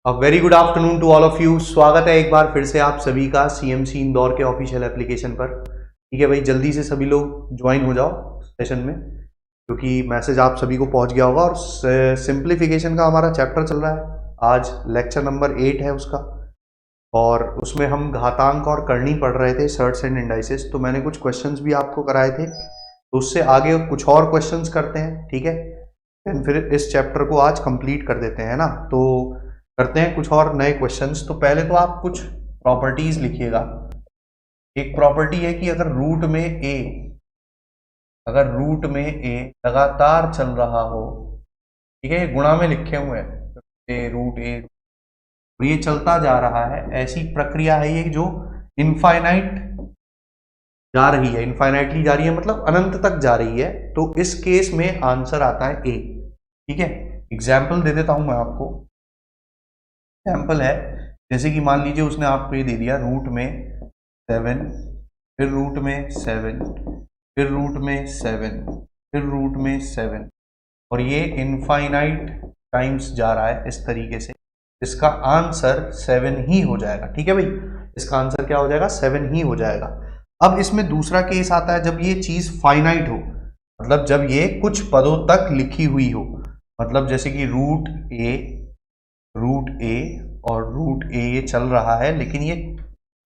Very good afternoon to all of you. स्वागत है एक बार फिर से आप सभी का सीएमसी इंदौर के ऑफिशियल एप्लीकेशन पर। ठीक है भाई, जल्दी से सभी लोग ज्वाइन हो जाओ सेशन में, क्योंकि मैसेज आप सभी को पहुंच गया होगा। और सिंप्लीफिकेशन का हमारा चैप्टर चल रहा है, आज लेक्चर नंबर 8 है उसका, और उसमें हम घातांक और करनी पढ़ रहे थे, सर्ट्स एंड इंडाइसेस। तो मैंने कुछ क्वेश्चंस भी आपको कराए थे, तो उससे आगे कुछ और क्वेश्चंस करते हैं। ठीक है, फिर इस चैप्टर को आज कंप्लीट कर देते हैं ना। तो करते हैं कुछ और नए क्वेश्चंस। तो पहले तो आप कुछ प्रॉपर्टीज लिखिएगा। एक प्रॉपर्टी है कि अगर रूट में ए लगातार चल रहा हो, ठीक है, ये गुणा में लिखे हुए हैं, रूट ए, और ये चलता जा रहा है, ऐसी प्रक्रिया है ये जो इनफाइनाइट जा रही है, इनफाइनाइटली जा रही है, मतलब अनंत तक जा रही है। तो इस केस में आंसर आता है ए। ठीक है, एग्जाम्पल दे देता हूं मैं आपको। एग्जाम्पल है, जैसे कि मान लीजिए उसने आपको ये दे दिया रूट में 7, फिर रूट में 7, फिर रूट में 7, फिर रूट में 7, और ये इनफाइनाइट टाइम्स जा रहा है इस तरीके से। इसका आंसर 7 ही हो जाएगा। ठीक है भाई, इसका आंसर क्या हो जाएगा? 7 ही हो जाएगा। अब इसमें दूसरा केस आता है जब ये चीज फाइनाइट हो, मतलब जब ये कुछ पदों तक लिखी हुई हो, मतलब जैसे कि रूट ए और रूट ए ये चल रहा है, लेकिन ये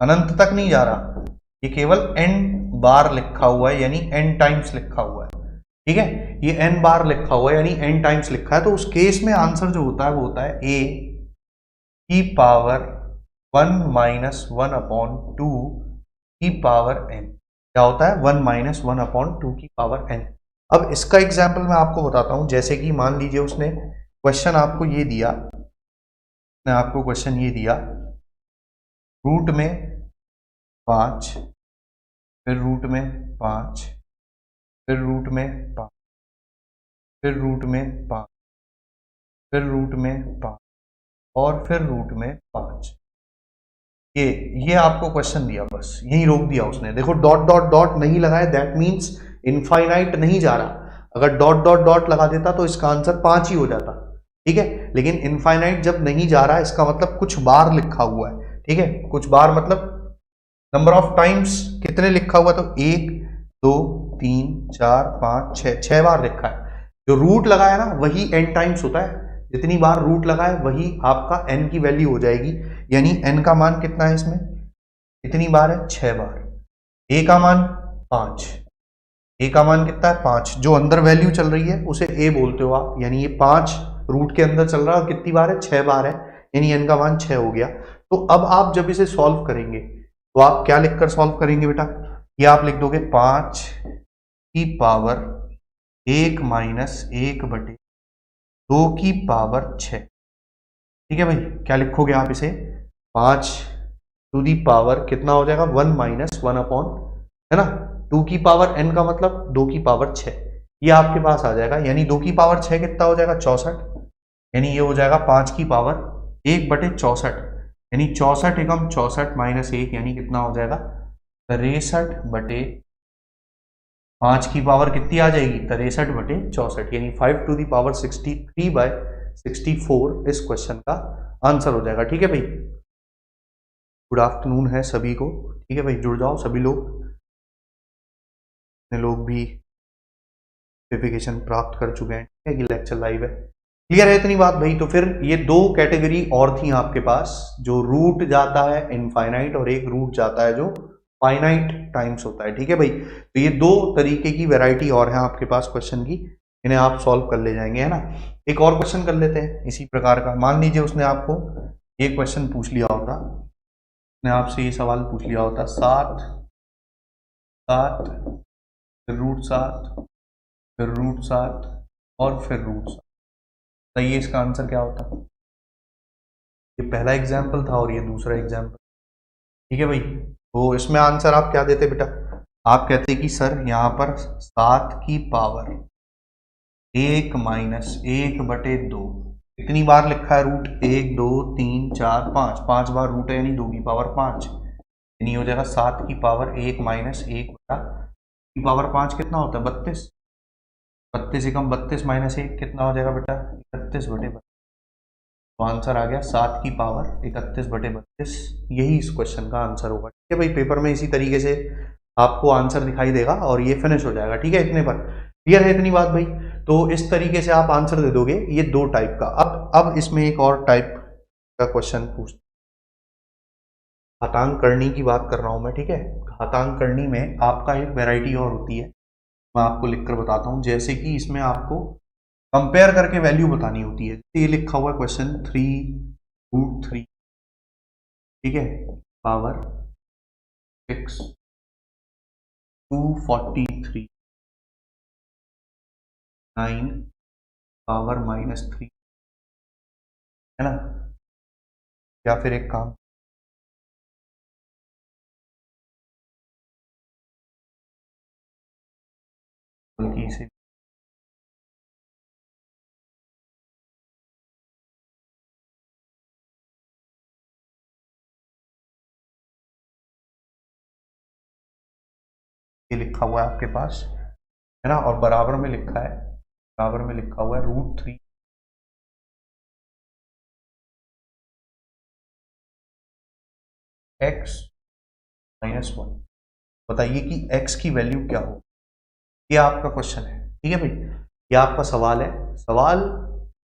अनंत तक नहीं जा रहा, ये केवल n बार लिखा हुआ है, यानी n टाइम्स लिखा हुआ है। ठीक है, ये n बार लिखा हुआ है यानी n टाइम्स लिखा है। तो उस केस में आंसर जो होता है वो होता है a की पावर 1 माइनस 1 अपॉन 2 की पावर n। क्या होता है? 1 माइनस 1 अपॉन 2 की पावर n। अब इसका एग्जाम्पल मैं आपको बताता हूं। जैसे कि मान लीजिए उसने क्वेश्चन आपको ये दिया, रूट में 5, फिर रूट में 5, फिर रूट में 5, फिर रूट में 5, फिर रूट में 5, और फिर रूट में 5। ये आपको क्वेश्चन दिया, बस यही रोक दिया उसने। देखो डॉट डॉट डॉट नहीं लगाया, दैट मीन्स इनफाइनाइट नहीं जा रहा। अगर डॉट डॉट डॉट लगा देता तो इसका आंसर 5 ही हो जाता। ठीक है, लेकिन इनफाइनाइट जब नहीं जा रहा, इसका मतलब कुछ बार लिखा हुआ है। ठीक है, कुछ बार मतलब नंबर ऑफ टाइम्स कितने लिखा हुआ, तो 1 2 3 4 5 6 बार लिखा है। जो रूट लगाया ना वही n टाइम्स होता है, जितनी बार रूट लगाए वही आपका n की वैल्यू हो जाएगी। यानी n का मान कितना है इसमें, कितनी बार है? 6 बार। a का मान 5, a का मान कितना है? 5। जो अंदर वैल्यू चल रही है उसे a बोलते हो आप, यानी ये 5 रूट के अंदर चल रहा है, और कितनी बार है? 6 बार है, यानी n का मान 6 हो गया। तो अब आप जब इसे सॉल्व करेंगे तो आप क्या लिखकर सॉल्व करेंगे बेटा? ये आप लिख दोगे 5 की पावर 1 माइनस 1 बटे 2 की पावर 6। ठीक है भाई, क्या लिखोगे आप इसे? 5 टू दी पावर कितना हो जाएगा? 1 माइनस 1 अपॉन, है ना, 2 की पावर n का मतलब 2 की पावर 6। ये आपके पास आ जाएगा, यानी 2 की पावर 6 कितना हो जाएगा? 64। यानी ये हो जाएगा 5 की पावर 1 बटे 64, यानी 64 एकम 64 माइनस 1, यानी कितना हो जाएगा? 63 बटे 5 की पावर कितनी आ जाएगी? 63 बटे 64, यानी 5 टू दी पावर 63 बाय 64 इस क्वेश्चन का आंसर हो जाएगा। ठीक है भाई, गुड आफ्टरनून है सभी को। ठीक है भाई, जुड़ जाओ सभी लोग, लोग भी नोटिफिकेशन प्राप्त कर चुके हैं। ठीक है कि लेक्चर लाइव है। क्लियर है इतनी बात भाई? तो फिर ये 2 कैटेगरी और थी आपके पास, जो रूट जाता है इनफाइनाइट, और एक रूट जाता है जो फाइनाइट टाइम्स होता है। ठीक है भाई, तो ये 2 तरीके की वैरायटी और है आपके पास क्वेश्चन की, इन्हें आप सॉल्व कर ले जाएंगे, है ना। एक और क्वेश्चन कर लेते हैं इसी प्रकार का। मान लीजिए उसने आपको ये क्वेश्चन पूछ लिया होता, उसने आपसे ये सवाल पूछ लिया होता, 7 फिर रूट 7, फिर रूट 7, और फिर रूट 7। बताइए इसका आंसर क्या होता? ये पहला एग्जाम्पल था और ये दूसरा एग्जाम्पल। ठीक है भाई, तो इसमें आंसर आप क्या देते बेटा? आप कहते कि सर यहाँ पर 7 की पावर 1 माइनस 1 बटे 2, कितनी बार लिखा है रूट? 1 2 3 4 5, 5 बार रूट है, यानी 2 की पावर 5, यानी हो जाएगा 7 की पावर 1 माइनस 1 बटा की पावर 5, कितना होता है? 32। 32 एकम 32 माइनस 1 कितना हो जाएगा बेटा? 31 बटे 32। तो आंसर आ गया 7 की पावर 31/32। यही इस क्वेश्चन का आंसर होगा। ठीक है भाई, पेपर में इसी तरीके से आपको आंसर दिखाई देगा और ये फिनिश हो जाएगा। ठीक है, इतने पर क्लियर है इतनी बात भाई। तो इस तरीके से आप आंसर दे दोगे, ये 2 टाइप का। अब इसमें एक और टाइप का क्वेश्चन पूछ, घातांककरणी की बात कर रहा हूं मैं। ठीक है, घातांककरणी में आपका एक वैरायटी और होती है, मैं आपको लिखकर बताता हूं। जैसे कि इसमें आपको कंपेयर करके वैल्यू बतानी होती है। ये लिखा हुआ है क्वेश्चन 3√3, ठीक है, पावर 6 243 9 पावर -3, है ना। या फिर एक काम, बल्कि इसे ये लिखा हुआ है आपके पास, है ना, और बराबर में लिखा है, बराबर में लिखा हुआ है √3 x -1। बताइए कि x की वैल्यू क्या हो। ये आपका क्वेश्चन है। ठीक है भाई, ये आपका सवाल है। सवाल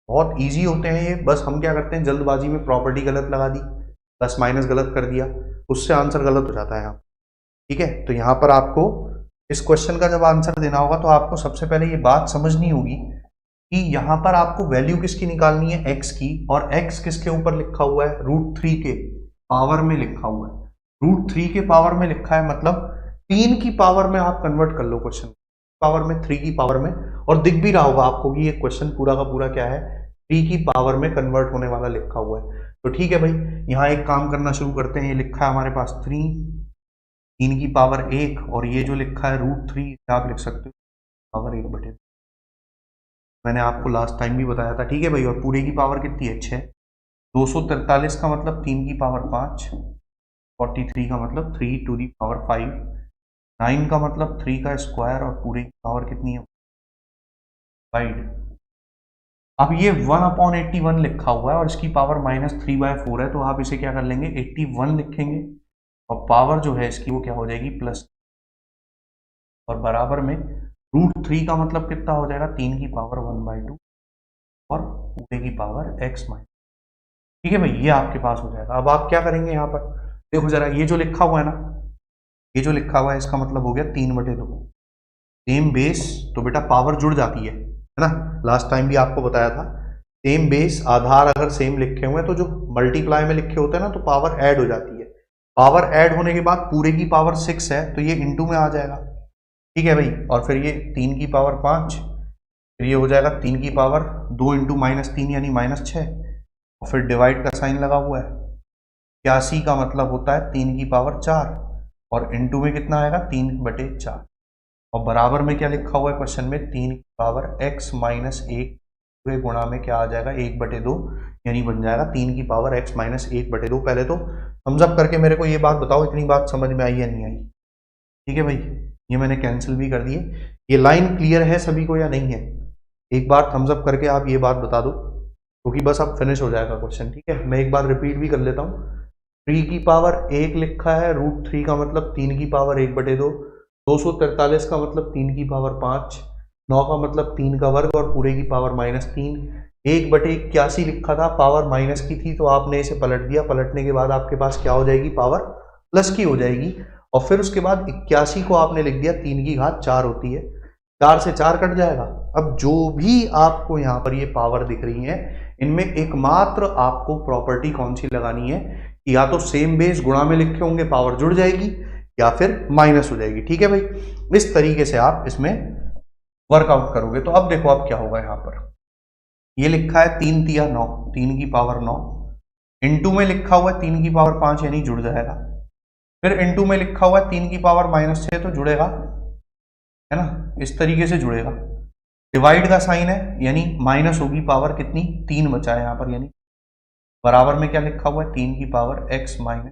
बहुत इजी होते हैं ये, बस हम क्या करते हैं जल्दबाजी में प्रॉपर्टी गलत लगा दी, प्लस माइनस गलत कर दिया, उससे आंसर गलत हो जाता है यहाँ। ठीक है, तो यहाँ पर आपको इस क्वेश्चन का जब आंसर देना होगा तो आपको सबसे पहले ये बात समझनी होगी कि यहाँ पर आपको वैल्यू किसकी निकालनी है, x की, और x किसके ऊपर लिखा हुआ है, √3 के पावर में लिखा हुआ है। √3 के पावर में लिखा है मतलब 3 की पावर में आप कन्वर्ट कर लो क्वेश्चन, पावर में 3 की पावर में, और दिख भी रहा होगा आपको कि ये क्वेश्चन पूरा का पूरा क्या है, 3 की पावर में कन्वर्ट होने वाला लिखा हुआ है। तो ठीक है भाई, यहाँ एक काम करना शुरू करते हैं। ये लिखा है हमारे पास 3 की पावर 1, और ये जो लिखा है √3 आप लिख सकते हो पावर 1/2। मैंने आपको लास्ट टाइम भी बताया था। ठीक है भाई, और पूरे की पावर कितनी है, 6। 243 का मतलब 3 की पावर 5, 43 का मतलब 3⁵, 9 का मतलब 3 का स्क्वायर, और पूरे की पावर कितनी है, वाइड। अब ये 1/81 लिखा हुआ है और इसकी पावर -3/4 है, तो आप इसे क्या कर लेंगे, 81 लिखेंगे, और पावर जो है इसकी वो क्या हो जाएगी, प्लस, और बराबर में √3 का मतलब कितना हो जाएगा, 3 की पावर 1/2, और पूरे की पावर x माइनस। ठीक है भाई, ये आपके पास हो जाएगा। अब आप क्या करेंगे, यहाँ पर देखो जरा, ये जो लिखा हुआ है ना, ये जो लिखा हुआ है इसका मतलब हो गया 3/2, सेम बेस, तो बेटा पावर जुड़ जाती है ना। लास्ट टाइम भी आपको बताया था, सेम बेस आधार अगर सेम लिखे हुए हैं तो जो मल्टीप्लाई में लिखे होते हैं ना, तो पावर ऐड हो जाती है। पावर ऐड होने के बाद पूरे की पावर 6 है, तो ये इंटू में आ जाएगा। ठीक है भाई, और फिर ये 3 की पावर 5, फिर ये हो जाएगा 3 की पावर 2 इंटू -3 यानी -6, और फिर डिवाइड का साइन लगा हुआ है। 81 का मतलब होता है 3 की पावर 4, और इंटू में कितना आएगा, 3/4, और बराबर में क्या लिखा हुआ है क्वेश्चन में, 3 की पावर x -1 पूरे गुणा में क्या आ जाएगा, 1/2, यानी बन जाएगा 3 की पावर x -1/2। पहले तो थम्स अप करके मेरे को ये बात बताओ, इतनी बात समझ में आई या नहीं आई। ठीक है भाई, ये मैंने कैंसिल भी कर दिए। ये लाइन क्लियर है सभी को या नहीं है, एक बार थम्स अप करके आप ये बात बता दो, क्योंकि बस अब फिनिश हो जाएगा क्वेश्चन। ठीक है, मैं एक बार रिपीट भी कर लेता हूँ। 3 की पावर 1 लिखा है, √3 का मतलब 3 की पावर 1/2, 243 का मतलब 3 की पावर 5, 9 का मतलब 3 का वर्ग, और पूरे की पावर -3, 1/81 लिखा था, पावर माइनस की थी, तो आपने इसे पलट दिया। पलटने के बाद आपके पास क्या हो जाएगी, पावर प्लस की हो जाएगी, और फिर उसके बाद 81 को आपने लिख दिया 3 की घात 4 होती है, 4 से 4 कट जाएगा। अब जो भी आपको यहाँ पर ये पावर दिख रही है, इनमें एकमात्र आपको प्रॉपर्टी कौन सी लगानी है, या तो सेम बेस गुणा में लिखे होंगे पावर जुड़ जाएगी, या फिर माइनस हो जाएगी। ठीक है भाई, इस तरीके से आप इसमें वर्कआउट करोगे। तो अब देखो अब क्या होगा, यहाँ पर ये लिखा है 3 तिया 9, 3 की पावर 9, इंटू में लिखा हुआ है 3 की पावर 5 यानी जुड़ जाएगा, फिर इंटू में लिखा हुआ है 3 की पावर -6 तो जुड़ेगा, है ना, इस तरीके से जुड़ेगा। डिवाइड का साइन है, यानी माइनस होगी पावर कितनी, 3 बचा है यहाँ पर, यानी बराबर में क्या लिखा हुआ है, 3 की पावर x माइनस।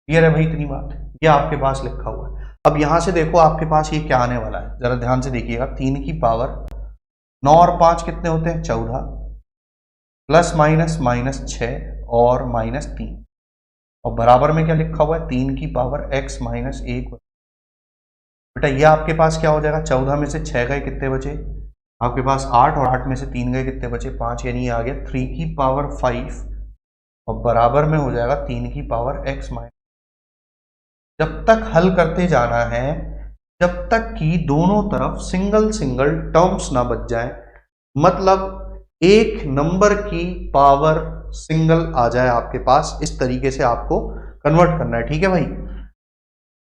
क्लियर है भाई इतनी बात, ये आपके पास लिखा हुआ है। अब यहां से देखो आपके पास ये क्या आने वाला है, जरा ध्यान से देखिएगा। 3 की पावर 9 और 5 कितने होते हैं, 14, प्लस माइनस माइनस 6 और माइनस 3, और बराबर में क्या लिखा हुआ है 3 की पावर x माइनस 1। बेटा ये आपके पास क्या हो जाएगा, 14 में से 6 गए कितने बचे आपके पास 8, और 8 में से 3 गए कितने बचे 5, यानी ये आ गया 3 की पावर 5 और बराबर में हो जाएगा 3 की पावर x माइनस। जब तक हल करते जाना है जब तक कि दोनों तरफ सिंगल सिंगल टर्म्स ना बच जाए, मतलब एक नंबर की पावर सिंगल आ जाए आपके पास, इस तरीके से आपको कन्वर्ट करना है, ठीक है भाई।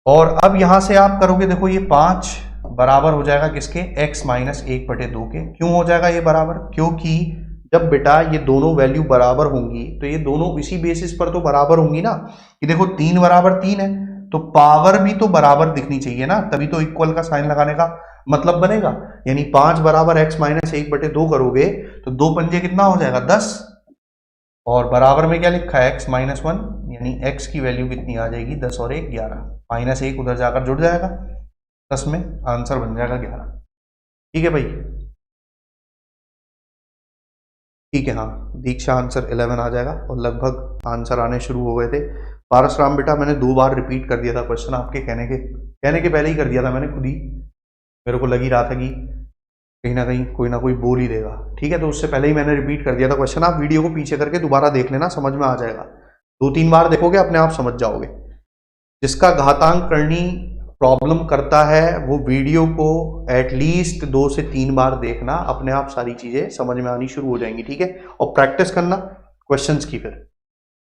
और अब यहां से आप करोगे, देखो ये 5 बराबर हो जाएगा किसके, x माइनस 1/2 के। क्यों हो जाएगा ये बराबर, क्योंकि जब बेटा ये दोनों वैल्यू बराबर होंगी तो ये दोनों इसी बेसिस पर तो बराबर होंगी ना, कि देखो 3 बराबर 3 है तो पावर भी तो बराबर दिखनी चाहिए ना, तभी तो इक्वल का साइन लगाने का मतलब बनेगा। यानी 5 बराबर x माइनस 1/2 करोगे तो 2 पंजे कितना हो जाएगा 10, और बराबर में क्या लिखा है x माइनस 1, यानी x की वैल्यू कितनी आ जाएगी 10 और 1 11, माइनस 1 उधर जाकर जुड़ जाएगा 10 में, आंसर बन जाएगा 11। ठीक है भाई, ठीक है। हाँ, दीक्षा आंसर 11 आ जाएगा, और लगभग आंसर आने शुरू हो गए थे। पारसराम बेटा मैंने 2 बार रिपीट कर दिया था क्वेश्चन, आपके कहने के पहले ही कर दिया था मैंने खुद ही, मेरे को लग ही रहा था कि कहीं ना कोई बोल ही देगा, ठीक है, तो उससे पहले ही मैंने रिपीट कर दिया था क्वेश्चन। आप वीडियो को पीछे करके दोबारा देख लेना, समझ में आ जाएगा, 2-3 बार देखोगे अपने आप समझ जाओगे। जिसका घातांक करनी प्रॉब्लम करता है वो वीडियो को एटलीस्ट 2 से 3 बार देखना, अपने आप सारी चीजें समझ में आनी शुरू हो जाएंगी, ठीक है। और प्रैक्टिस करना क्वेश्चंस की फिर,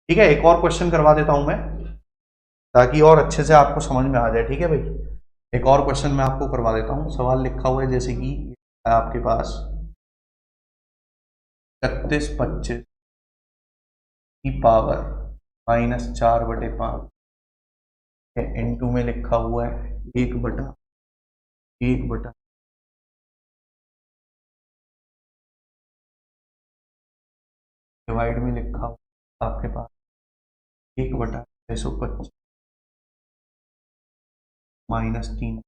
ठीक है। एक और क्वेश्चन करवा देता हूं मैं ताकि और अच्छे से आपको समझ में आ जाए, ठीक है भाई। एक और क्वेश्चन मैं आपको करवा देता हूं। सवाल लिखा हुआ है जैसे कि आपके पास 3625 की पावर माइनस 4/5 इनटू में लिखा हुआ है 1/1 डिवाइड में लिखा हुआ आपके पास 1/625 माइनस 3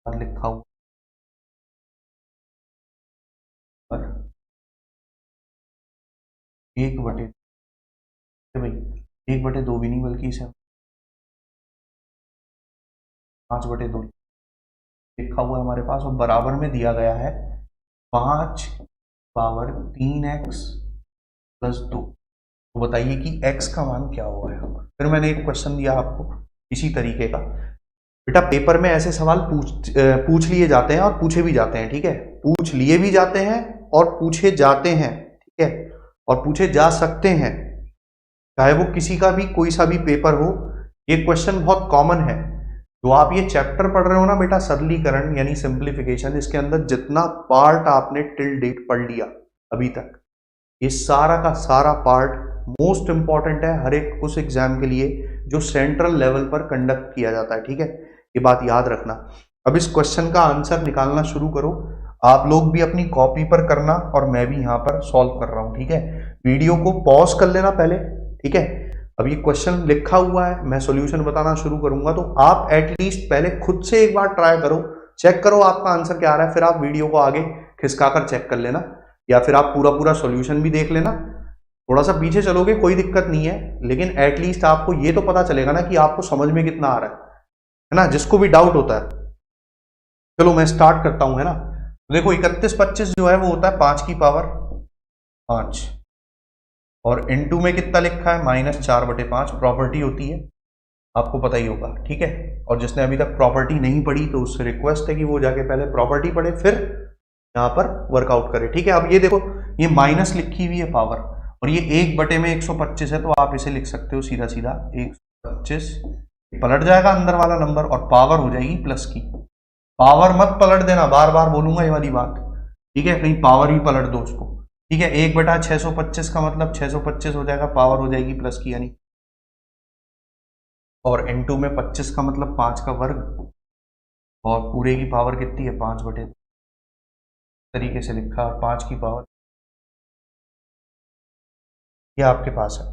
लिखा हुआ पर 1/2 भी नहीं बल्कि इसे 5/2 लिखा हुआ है हमारे पास, और बराबर में दिया गया है 5 पावर 3x प्लस 2। तो बताइए कि x का मान क्या होगा यहाँ पर। फिर मैंने एक क्वेश्चन दिया आपको इसी तरीके का। बेटा पेपर में ऐसे सवाल पूछ लिए जाते हैं और पूछे भी जाते हैं, ठीक है, पूछ लिए भी जाते हैं और पूछे जाते हैं, ठीक है, और पूछे जा सकते हैं, चाहे वो किसी का भी कोई सा भी पेपर हो। ये क्वेश्चन बहुत कॉमन है। तो आप ये चैप्टर पढ़ रहे हो ना बेटा, सरलीकरण यानी सिंप्लीफिकेशन, इसके अंदर जितना पार्ट आपने टिल डेट पढ़ लिया अभी तक, ये सारा का सारा पार्ट मोस्ट इंपॉर्टेंट है हर एक उस एग्जाम के लिए जो सेंट्रल लेवल पर कंडक्ट किया जाता है, ठीक है, ये बात याद रखना। अब इस क्वेश्चन का आंसर निकालना शुरू करो, आप लोग भी अपनी कॉपी पर करना और मैं भी यहाँ पर सॉल्व कर रहा हूँ, ठीक है। वीडियो को पॉज कर लेना पहले, ठीक है। अब ये क्वेश्चन लिखा हुआ है, मैं सॉल्यूशन बताना शुरू करूंगा, तो आप एटलीस्ट पहले खुद से एक बार ट्राई करो, चेक करो आपका आंसर क्या आ रहा है, फिर आप वीडियो को आगे खिसकाकर चेक कर लेना, या फिर आप पूरा सॉल्यूशन भी देख लेना। थोड़ा सा पीछे चलोगे कोई दिक्कत नहीं है, लेकिन एटलीस्ट आपको ये तो पता चलेगा ना कि आपको समझ में कितना आ रहा है ना, जिसको भी डाउट होता है। चलो मैं स्टार्ट करता हूं, है ना। तो देखो 3125 जो है वो होता है 5 की पावर 5, और इनटू में कितना लिखा है माइनस 4/5, प्रॉपर्टी होती है, आपको पता ही होगा, ठीक है। और जिसने अभी तक प्रॉपर्टी नहीं पढ़ी तो उससे रिक्वेस्ट है कि वो जाके पहले प्रॉपर्टी पढ़े फिर यहाँ पर वर्कआउट करे, ठीक है। अब ये देखो ये माइनस लिखी हुई है पावर, और ये 1/125 है, तो आप इसे लिख सकते हो सीधा सीधा 125, पलट जाएगा अंदर वाला नंबर और पावर हो जाएगी प्लस की। पावर मत पलट देना, बार बार बोलूंगा ये वाली बात, ठीक है, कहीं पावर ही पलट दो उसको, ठीक है। 1/625 का मतलब 625 हो जाएगा, पावर हो जाएगी प्लस की यानी, और इनटू में 25 का मतलब 5 का वर्ग, और पूरे की पावर कितनी है 5/2 तरीके से लिखा, और 5 की पावर ये आपके पास है।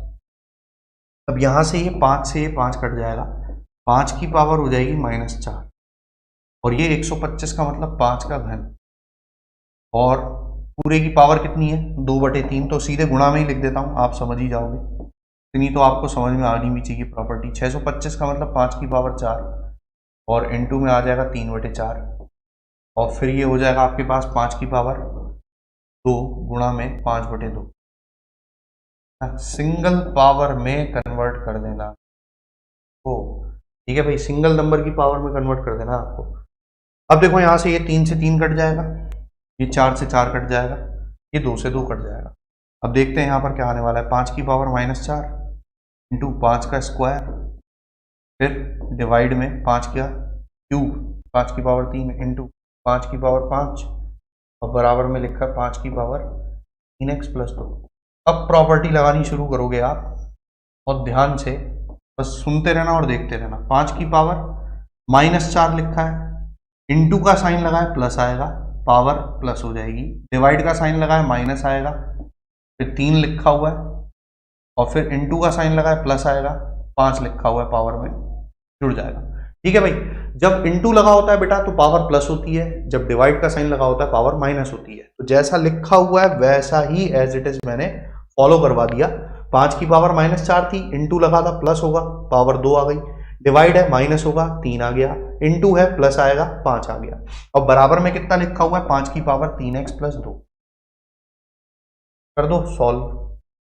अब यहां से ये 5 से ये 5 कट जाएगा, 5 की पावर हो जाएगी -4, और ये 125 का मतलब 5 का घन, और पूरे की पावर कितनी है 2/3, तो सीधे गुणा में ही लिख देता हूँ, आप समझ ही जाओगे। इतनी तो आपको समझ में आनी भी चाहिए प्रॉपर्टी। 625 का मतलब 5 की पावर 4 और इनटू में आ जाएगा 3/4 और फिर ये हो जाएगा आपके पास 5 की पावर 2 गुणा में 5/2। सिंगल पावर में कन्वर्ट कर देना हो, ठीक है भाई, सिंगल नंबर की पावर में कन्वर्ट कर देना आपको। अब देखो यहां से ये 3 से 3 कट जाएगा, ये 4 से 4 कट जाएगा, ये 2 से 2 कट जाएगा। अब देखते हैं यहाँ पर क्या आने वाला है, 5 की पावर -4 इंटू 5 का स्क्वायर, फिर डिवाइड में 5 का क्यूब 5 की पावर 3 इंटू 5 की पावर 5 और बराबर में लिखा है 5 की पावर 3x + 2। अब प्रॉपर्टी लगानी शुरू करोगे आप और ध्यान से बस सुनते रहना और देखते रहना। 5 की पावर -4 लिखा है, इंटू का साइन लगा है प्लस आएगा, पावर प्लस हो जाएगी, डिवाइड का साइन लगा है माइनस आएगा, फिर 3 लिखा हुआ है और फिर इंटू का साइन लगा है प्लस आएगा, 5 लिखा हुआ है पावर में जुड़ जाएगा। ठीक है भाई, जब इंटू लगा होता है बेटा तो पावर प्लस होती है, जब डिवाइड का साइन लगा होता है पावर माइनस होती है। तो जैसा लिखा हुआ है वैसा ही एज इट इज मैंने फॉलो करवा दिया। 5 की पावर -4 थी, इंटू लगा था प्लस होगा, पावर 2 आ गई, डिवाइड है माइनस होगा 3 आ गया, इंटू है प्लस आएगा 5 आ गया, और बराबर में कितना लिखा हुआ है 5 की पावर 3x + 2। कर दो सॉल्व,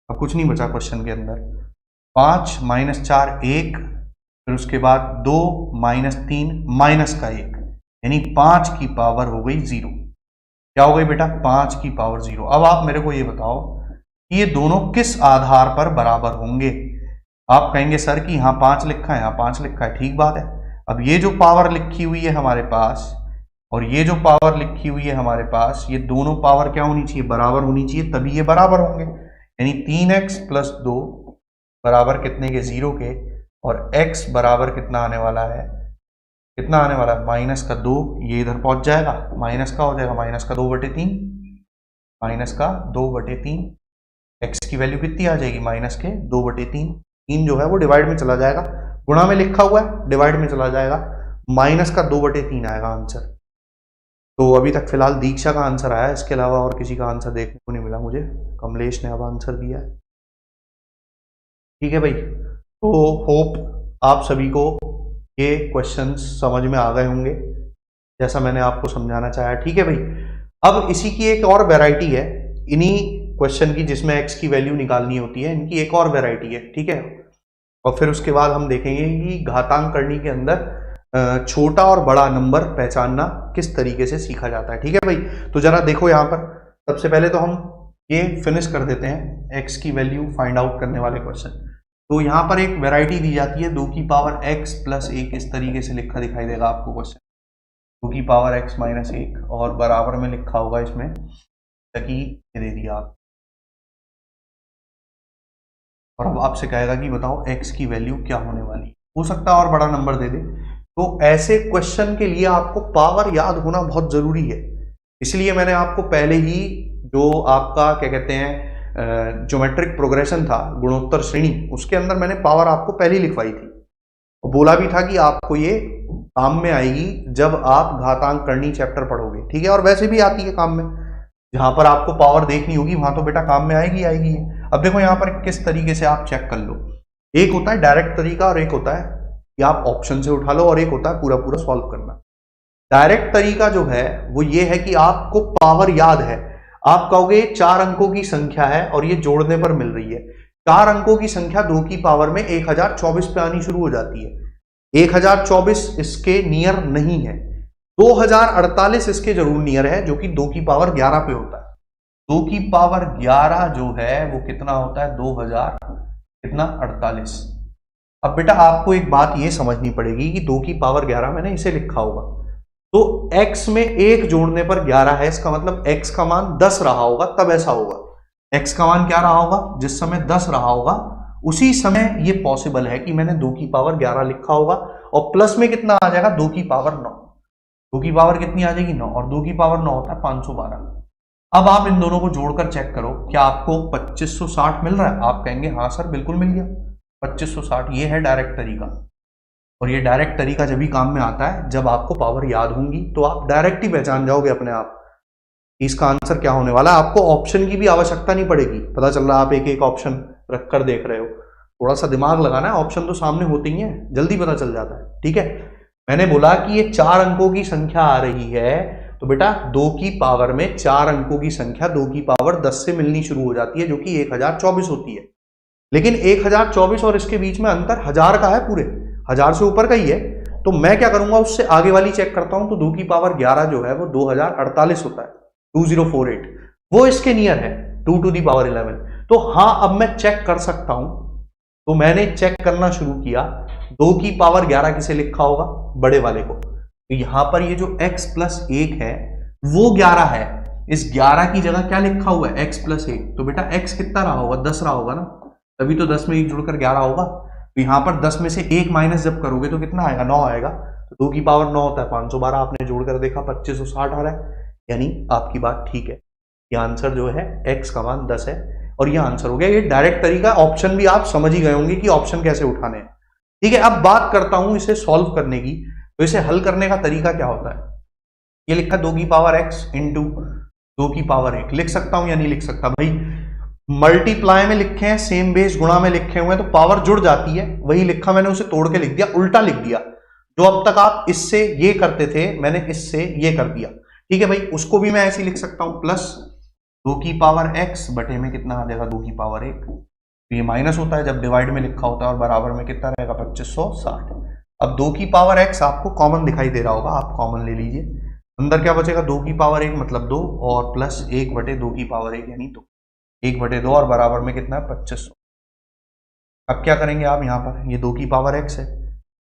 अब कुछ नहीं बचा क्वेश्चन के अंदर। 5 -4 1, फिर उसके बाद 2 -3 माइनस का 1, यानी 5 की पावर हो गई 0। क्या हो गई बेटा 5 की पावर 0। अब आप मेरे को ये बताओ कि ये दोनों किस आधार पर बराबर होंगे। आप कहेंगे सर कि यहाँ 5 लिखा है, यहाँ 5 लिखा है, ठीक बात है। अब ये जो पावर लिखी हुई है हमारे पास और ये जो पावर लिखी हुई है हमारे पास, ये दोनों पावर क्या होनी चाहिए, बराबर होनी चाहिए, तभी ये बराबर होंगे। यानी 3x + 2 बराबर कितने के 0 के, और x बराबर कितना आने वाला है, कितना आने वाला है -2, ये इधर पहुंच जाएगा, माइनस का हो जाएगा -2/3, -2/3, x की वैल्यू कितनी आ जाएगी -2/3, 3 जो है वो डिवाइड में चला जाएगा, गुणा में लिखा हुआ है डिवाइड में चला जाएगा, -2/3 आएगा आंसर। तो अभी तक फिलहाल दीक्षा का आंसर आया, इसके अलावा और किसी का आंसर देखने को नहीं मिला मुझे। कमलेश ने अब आंसर दिया है। ठीक है भाई, तो होप आप सभी को ये क्वेश्चंस समझ में आ गए होंगे जैसा मैंने आपको समझाना चाहा। ठीक है भाई, अब इसी की एक और वैरायटी है, इन्हीं क्वेश्चन की जिसमें x की वैल्यू निकालनी होती है, इनकी एक और वैरायटी है। ठीक है, और फिर उसके बाद हम देखेंगे कि घातांक करनी के अंदर छोटा और बड़ा नंबर पहचानना किस तरीके से सीखा जाता है। ठीक है भाई, तो जरा देखो यहाँ पर, सबसे पहले तो हम ये फिनिश कर देते हैं x की वैल्यू फाइंड आउट करने वाले क्वेश्चन। तो यहाँ पर एक वैरायटी दी जाती है 2 की पावर x + 1, इस तरीके से लिखा दिखाई देगा आपको क्वेश्चन, 2 की पावर x - 1, और बराबर में लिखा होगा इसमें ताकि ये दे दिया आप, और अब आपसे कहेगा कि बताओ x की वैल्यू क्या होने वाली, हो सकता है और बड़ा नंबर दे दे। तो ऐसे क्वेश्चन के लिए आपको पावर याद होना बहुत जरूरी है, इसलिए मैंने आपको पहले ही जो आपका क्या कहते हैं ज्योमेट्रिक प्रोग्रेशन था, गुणोत्तर श्रेणी, उसके अंदर मैंने पावर आपको पहले ही लिखवाई थी और बोला भी था कि आपको ये काम में आएगी जब आप घातांक करनी चैप्टर पढ़ोगे। ठीक है, और वैसे भी आती है काम में, जहां पर आपको पावर देखनी होगी वहां तो बेटा काम में आएगी आएगी। अब देखो यहाँ पर किस तरीके से आप चेक कर लो, एक होता है डायरेक्ट तरीका और एक होता है कि आप ऑप्शन से उठा लो, और एक होता है पूरा पूरा सॉल्व करना। डायरेक्ट तरीका जो है वो ये है कि आपको पावर याद है, आप कहोगे 4 अंकों की संख्या है और ये जोड़ने पर मिल रही है। 4 अंकों की संख्या 2 की पावर में 1024 पे आनी शुरू हो जाती है। 1024 इसके नियर नहीं है, 2048 इसके जरूर नियर है, जो कि 2 की पावर 11 पे होता है। 2 की पावर 11 जो है वो कितना होता है 2048। अब बेटा आपको एक बात ये समझनी पड़ेगी कि 2 की पावर 11 मैंने इसे लिखा होगा, तो x में 1 जोड़ने पर 11 है, इसका मतलब x का मान 10 रहा होगा, तब ऐसा होगा। x का मान क्या रहा होगा, जिस समय 10 रहा होगा उसी समय ये पॉसिबल है कि मैंने 2 की पावर 11 लिखा होगा, और प्लस में कितना आ जाएगा 2 की पावर 9। 2 की पावर कितनी आ जाएगी 9, और 2 की पावर 9 होता है 512। अब आप इन दोनों को जोड़कर चेक करो, क्या आपको 2560 मिल रहा है? आप कहेंगे हाँ सर बिल्कुल मिल गया 2560। ये है डायरेक्ट तरीका, और ये डायरेक्ट तरीका जब भी काम में आता है जब आपको पावर याद होंगी, तो आप डायरेक्ट ही पहचान जाओगे अपने आप इसका आंसर क्या होने वाला है। आपको ऑप्शन की भी आवश्यकता नहीं पड़ेगी, पता चल रहा है आप एक एक ऑप्शन रखकर देख रहे हो, थोड़ा सा दिमाग लगाना है, ऑप्शन तो सामने होते ही हैं, जल्दी पता चल जाता है। ठीक है, मैंने बोला कि ये 4 अंकों की संख्या आ रही है, तो बेटा 2 की पावर में 4 अंकों की संख्या 2 की पावर 10 से मिलनी शुरू हो जाती है, जो कि 1024 होती है। लेकिन 1024 और इसके बीच में अंतर 1000 का है, पूरे 1000 से ऊपर का ही है। तो मैं क्या करूंगा, उससे आगे वाली चेक करता हूं, तो 2 की पावर 11 जो है वो 2048 होता है, 2048, वो इसके नियर है 2 टू दी पावर 11। तो हाँ, अब मैं चेक कर सकता हूं, तो मैंने चेक करना शुरू किया, 2 की पावर 11 किसे लिखा होगा, बड़े वाले को। तो यहां पर ये जो x प्लस 1 है वो 11 है, इस 11 की जगह क्या लिखा हुआ है, x प्लस 1। तो बेटा x कितना रहा होगा, 10 रहा होगा ना, तभी तो 10 में 1 जुड़कर 11 होगा। तो यहां पर 10 में से 1 माइनस जब करोगे तो कितना आएगा, 9 आएगा। तो 2 की पावर 9 होता है 512, आपने जोड़कर देखा 2560 आ रहा है, यानी आपकी बात ठीक है, ये आंसर जो है x का मान 10 है, और ये आंसर हो गया। ये डायरेक्ट तरीका, ऑप्शन भी आप समझ ही गए होंगे कि ऑप्शन कैसे उठाने हैं। ठीक है, अब बात करता हूं इसे सॉल्व करने की। तो इसे हल करने का तरीका क्या होता है, ये लिखा 2 की पावर x इंटू 2 की पावर 1, लिख सकता हूं या नहीं लिख सकता भाई, मल्टीप्लाई में लिखे हैं, सेम बेस गुणा में लिखे हुए हैं, तो पावर जुड़ जाती है, वही लिखा मैंने, उसे तोड़ के लिख दिया, उल्टा लिख दिया। जो अब तक आप इससे ये करते थे, मैंने इससे ये कर दिया। ठीक है भाई, उसको भी मैं ऐसे लिख सकता हूं, प्लस 2 की पावर x बटे में कितना आ जाएगा, 2 की पावर 1। तो ये माइनस होता है जब डिवाइड में लिखा होता है, और बराबर में कितना रहेगा, 2560। अब 2 की पावर x आपको कॉमन दिखाई दे रहा होगा, आप कॉमन ले लीजिए, अंदर क्या बचेगा, 2 की पावर 1 मतलब 2, और प्लस 1 बटे 2 की पावर 1 यानी 2, 1 बटे 2, और बराबर में कितना है, 2500। अब क्या करेंगे आप, यहाँ पर ये 2 की पावर x है,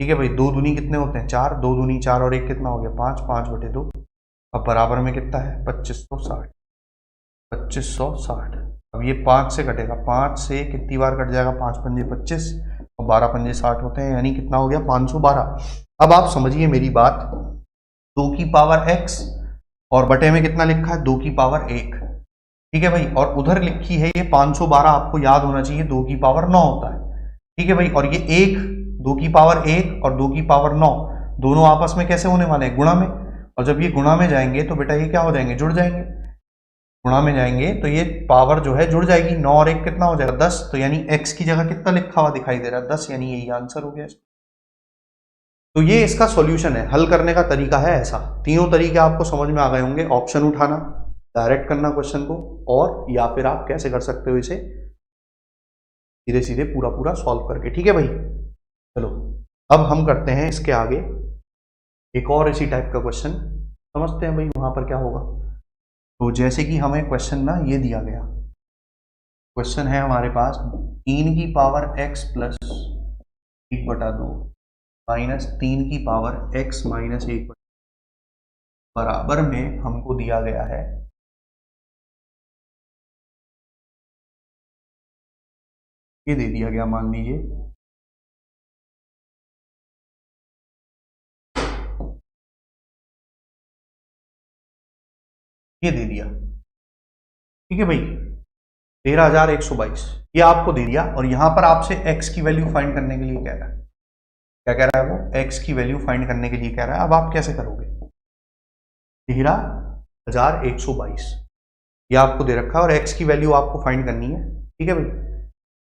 ठीक है भाई, 2 दूनी कितने होते हैं, 4, 2 दूनी 4 और 1 कितना हो गया, 5, 5 बटे 2, अब बराबर में कितना है, 2560, 2560। अब ये 5 से कटेगा, 5 से कितनी बार कट जाएगा, 5 पंजे 25 और 12 पंजे 60 होते हैं, यानी कितना हो गया, 512। अब आप समझिए मेरी बात, 2 की पावर x और बटे में कितना लिखा है, 2 की पावर 1, ठीक है भाई, और उधर लिखी है ये 512, आपको याद होना चाहिए 2 की पावर 9 होता है। ठीक है भाई, और ये 1, 2 की पावर 1 और 2 की पावर 9 दोनों आपस में कैसे होने वाले हैं, गुणा में, और जब ये गुणा में जाएंगे तो बेटा ये क्या हो जाएंगे, जुड़ जाएंगे। गुणा में जाएंगे तो ये पावर जो है जुड़ जाएगी, 9 और 1 कितना हो जाएगा, 10। तो यानी x की जगह कितना लिखा हुआ दिखाई दे रहा है, 10, यानी यही आंसर हो गया। तो ये इसका सॉल्यूशन है, हल करने का तरीका है ऐसा। तीनों तरीके आपको समझ में आ गए होंगे, ऑप्शन उठाना, डायरेक्ट करना क्वेश्चन को, और या फिर आप कैसे कर सकते हो इसे सीधे सीधे पूरा पूरा सॉल्व करके। ठीक है भाई, चलो अब हम करते हैं इसके आगे एक और इसी टाइप का क्वेश्चन, समझते हैं भाई वहां पर क्या होगा। तो जैसे कि हमें क्वेश्चन ना ये दिया गया, क्वेश्चन है हमारे पास 3 की पावर x प्लस 1/2 माइनस 3 की पावर x माइनस 1 बराबर में हमको दिया गया है ये दे दिया गया, मान लीजिए ये दे दिया, ठीक है भाई, 13,122 ये आपको दे दिया, और यहां पर आपसे x की वैल्यू फाइंड करने के लिए कह रहा है, क्या कह रहा है वो, x की वैल्यू फाइंड करने के लिए कह रहा है। अब आप कैसे करोगे, 13,122 ये आपको दे रखा है, और x की वैल्यू आपको फाइंड करनी है। ठीक है भाई,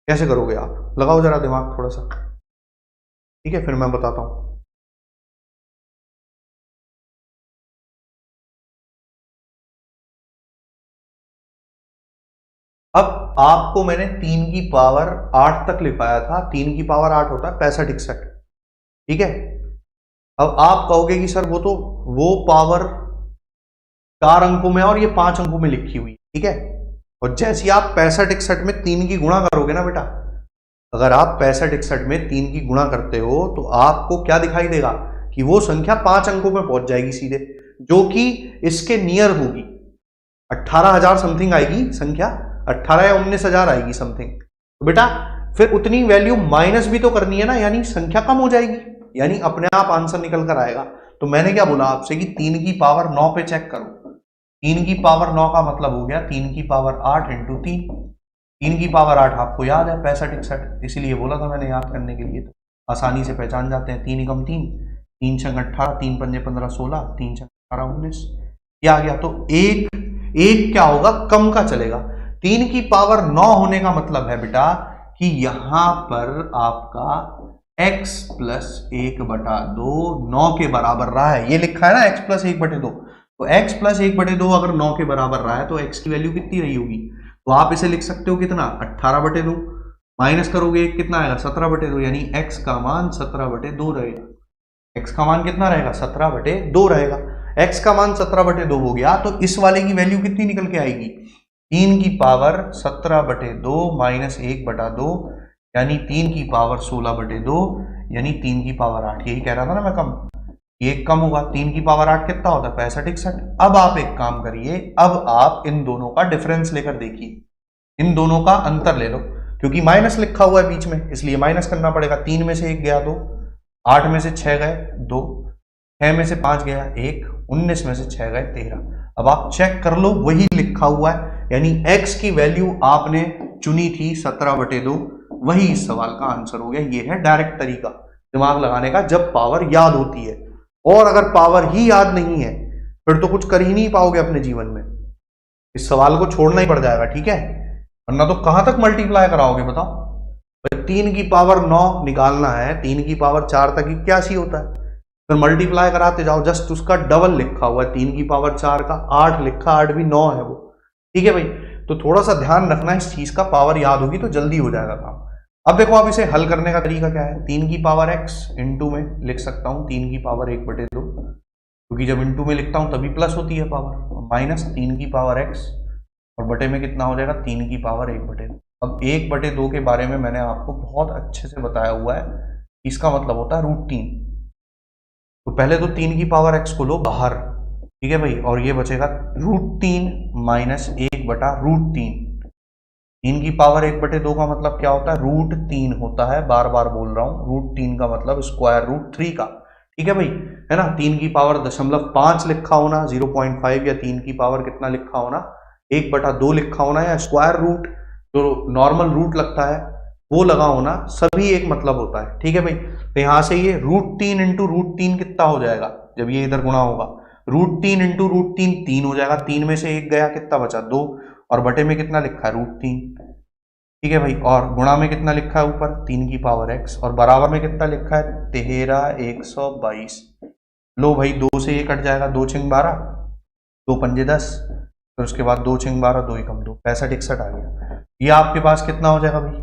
कैसे करोगे आप, लगाओ जरा दिमाग थोड़ा सा, ठीक है, फिर मैं बताता हूं। अब आपको मैंने 3 की पावर 8 तक लिखाया था, 3 की पावर 8 होता है 65 61, ठीक है। अब आप कहोगे कि सर वो पावर 4 अंकों में और ये 5 अंकों में लिखी हुई, ठीक है। और जैसे ही आप 65 61 में 3 की गुणा करोगे ना बेटा, अगर आप 65 61 में 3 की गुणा करते हो तो आपको क्या दिखाई देगा कि वो संख्या 5 अंकों में पहुंच जाएगी सीधे, जो कि इसके नियर होगी, 18,000 समथिंग आएगी संख्या, 18 या 19,000 आएगी समथिंग। तो बेटा फिर उतनी वैल्यू माइनस भी तो करनी है ना, यानी संख्या कम हो जाएगी, यानी अपने आप आंसर निकल कर आएगा। तो मैंने क्या बोला आपसे कि 3 की पावर 9 पे चेक करो, 3 की पावर 9 का मतलब हो गया 3 की पावर 8 इंटू 3, 3 की पावर 8 आपको याद है 65 61, इसीलिए बोला था मैंने याद करने के लिए, तो आसानी से पहचान जाते हैं। 3 एकम 3, 3 छंग 18, 3 पंजे 15 16, 3 छंग 18 19, ये आ गया। तो एक क्या होगा, कम का चलेगा। 3 की पावर 9 होने का मतलब है बेटा कि यहां पर आपका x प्लस 1/2 9 के बराबर रहा है। ये लिखा है ना x प्लस 1/2, तो x प्लस 1/2 अगर 9 के बराबर रहा है तो x की वैल्यू कितनी रही होगी? तो आप इसे लिख सकते हो कितना, 18/2, माइनस करोगे एक कितना आएगा, 17/2, यानी x का मान 17/2 रहेगा। x का मान कितना रहेगा, 17/2 रहेगा। x का मान 17/2 हो गया तो इस वाले की वैल्यू कितनी निकल के आएगी, 3 की पावर 17/2 माइनस 1/2, यानी 3 की पावर 16/2, यानी 3 की पावर 8। यही कह रहा था ना मैं कम, ये कम होगा। 3 की पावर 8 कितना होता है, 65 61। अब आप एक काम करिए, अब आप इन दोनों का डिफरेंस लेकर देखिए, इन दोनों का अंतर ले लो, क्योंकि माइनस लिखा हुआ है बीच में इसलिए माइनस करना पड़ेगा। 3 में से 1 गया 2, 8 में से 6 गए 2, 6 में से 5 गया 1, 19 में से 6 गए 13। अब आप चेक कर लो, वही लिखा हुआ है, यानी x की वैल्यू आपने चुनी थी 17/2, वही इस सवाल का आंसर हो गया। ये है डायरेक्ट तरीका दिमाग लगाने का जब पावर याद होती है। और अगर पावर ही याद नहीं है फिर तो कुछ कर ही नहीं पाओगे अपने जीवन में, इस सवाल को छोड़ना ही पड़ जाएगा, ठीक है, वरना तो कहां तक मल्टीप्लाई कराओगे बताओ। 3 की पावर 9 निकालना है, 3 की पावर 4 तक 81 होता है, फिर मल्टीप्लाई कराते जाओ, जस्ट उसका डबल लिखा हुआ है, 3 की पावर 4 का 8 लिखा, 8 भी 9 है वो, ठीक है भाई। तो थोड़ा सा ध्यान रखना इस चीज का, पावर याद होगी तो जल्दी हो जाएगा काम। अब देखो अब इसे हल करने का तरीका क्या है, 3 की पावर x इंटू में लिख सकता हूं 3 की पावर 1/2, क्योंकि जब इंटू में लिखता हूं तभी प्लस होती है पावर, माइनस 3 की पावर x और बटे में कितना हो जाएगा, 3 की पावर 1/2। अब 1/2 के बारे में मैंने आपको बहुत अच्छे से बताया हुआ है, इसका मतलब होता है √3। तो पहले तो 3 की पावर x को लो बाहर, ठीक है भाई, और ये बचेगा √3 माइनस 1/√3। 3 की पावर 1/2 का मतलब क्या होता है, √3 होता है, बार बार बोल रहा हूं, √3 का मतलब स्क्वायर रूट 3 का, ठीक है भाई, है ना। 3 की पावर 0.5 लिखा होना, 0.5, या 3 की पावर कितना लिखा होना, 1/2 लिखा होना, या स्क्वायर रूट जो नॉर्मल रूट लगता है वो लगा होना, सभी एक मतलब होता है, ठीक है भाई। तो यहां से ये √3 इंटू √3 कितना हो जाएगा, जब ये इधर गुणा होगा, √3 इंटू √3 3 हो जाएगा, 3 में से 1 गया कितना बचा 2, और बटे में कितना लिखा है √3, ठीक है भाई, और गुणा में कितना लिखा है ऊपर 3 की पावर x, और बराबर में कितना लिखा है 13 122। लो भाई 2 से ये कट जाएगा, 2 छिंग 12, 2 पंजे 10, फिर उसके बाद 2 छिंग 12, 2 एकम 2, 65 61 आ गया। ये आपके पास कितना हो जाएगा भाई,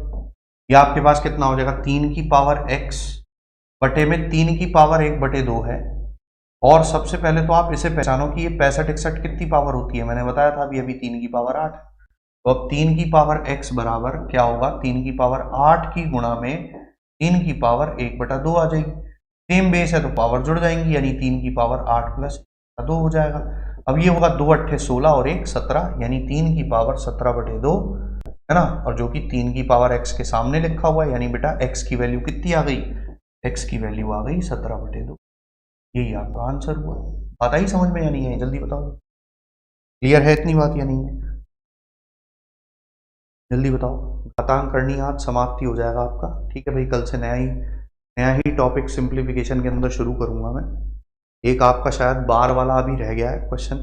ये आपके पास कितना हो जाएगा, 3 की पावर x बटे में 3 की पावर 1/2 है। और सबसे पहले तो आप इसे पहचानो कि ये 65 61 कितनी पावर होती है, मैंने बताया था अभी अभी 3 की पावर 8। तो अब 3 की पावर x बराबर क्या होगा, 3 की पावर 8 की गुणा में 3 की पावर 1/2 आ जाएगी। सेम बेस है तो पावर जुड़ जाएंगी, यानी 3 की पावर 8 प्लस 2 हो जाएगा। अब ये होगा 2 8 16 और 1 17, यानी 3 की पावर 17/2, है ना। और जो कि 3 की पावर x के सामने लिखा हुआ है, यानी बेटा x की वैल्यू कितनी आ गई, x की वैल्यू आ गई 17/2। यही आपका आंसर हुआ। बात आई समझ में या नहीं है, जल्दी बताओ, क्लियर है इतनी बात या नहीं है, जल्दी बताओ। घातांक करनी आज समाप्ति हो जाएगा आपका, ठीक है भाई। कल से नया ही टॉपिक सिंप्लीफिकेशन के अंदर शुरू करूंगा मैं। एक आपका शायद बार वाला अभी रह गया है क्वेश्चन,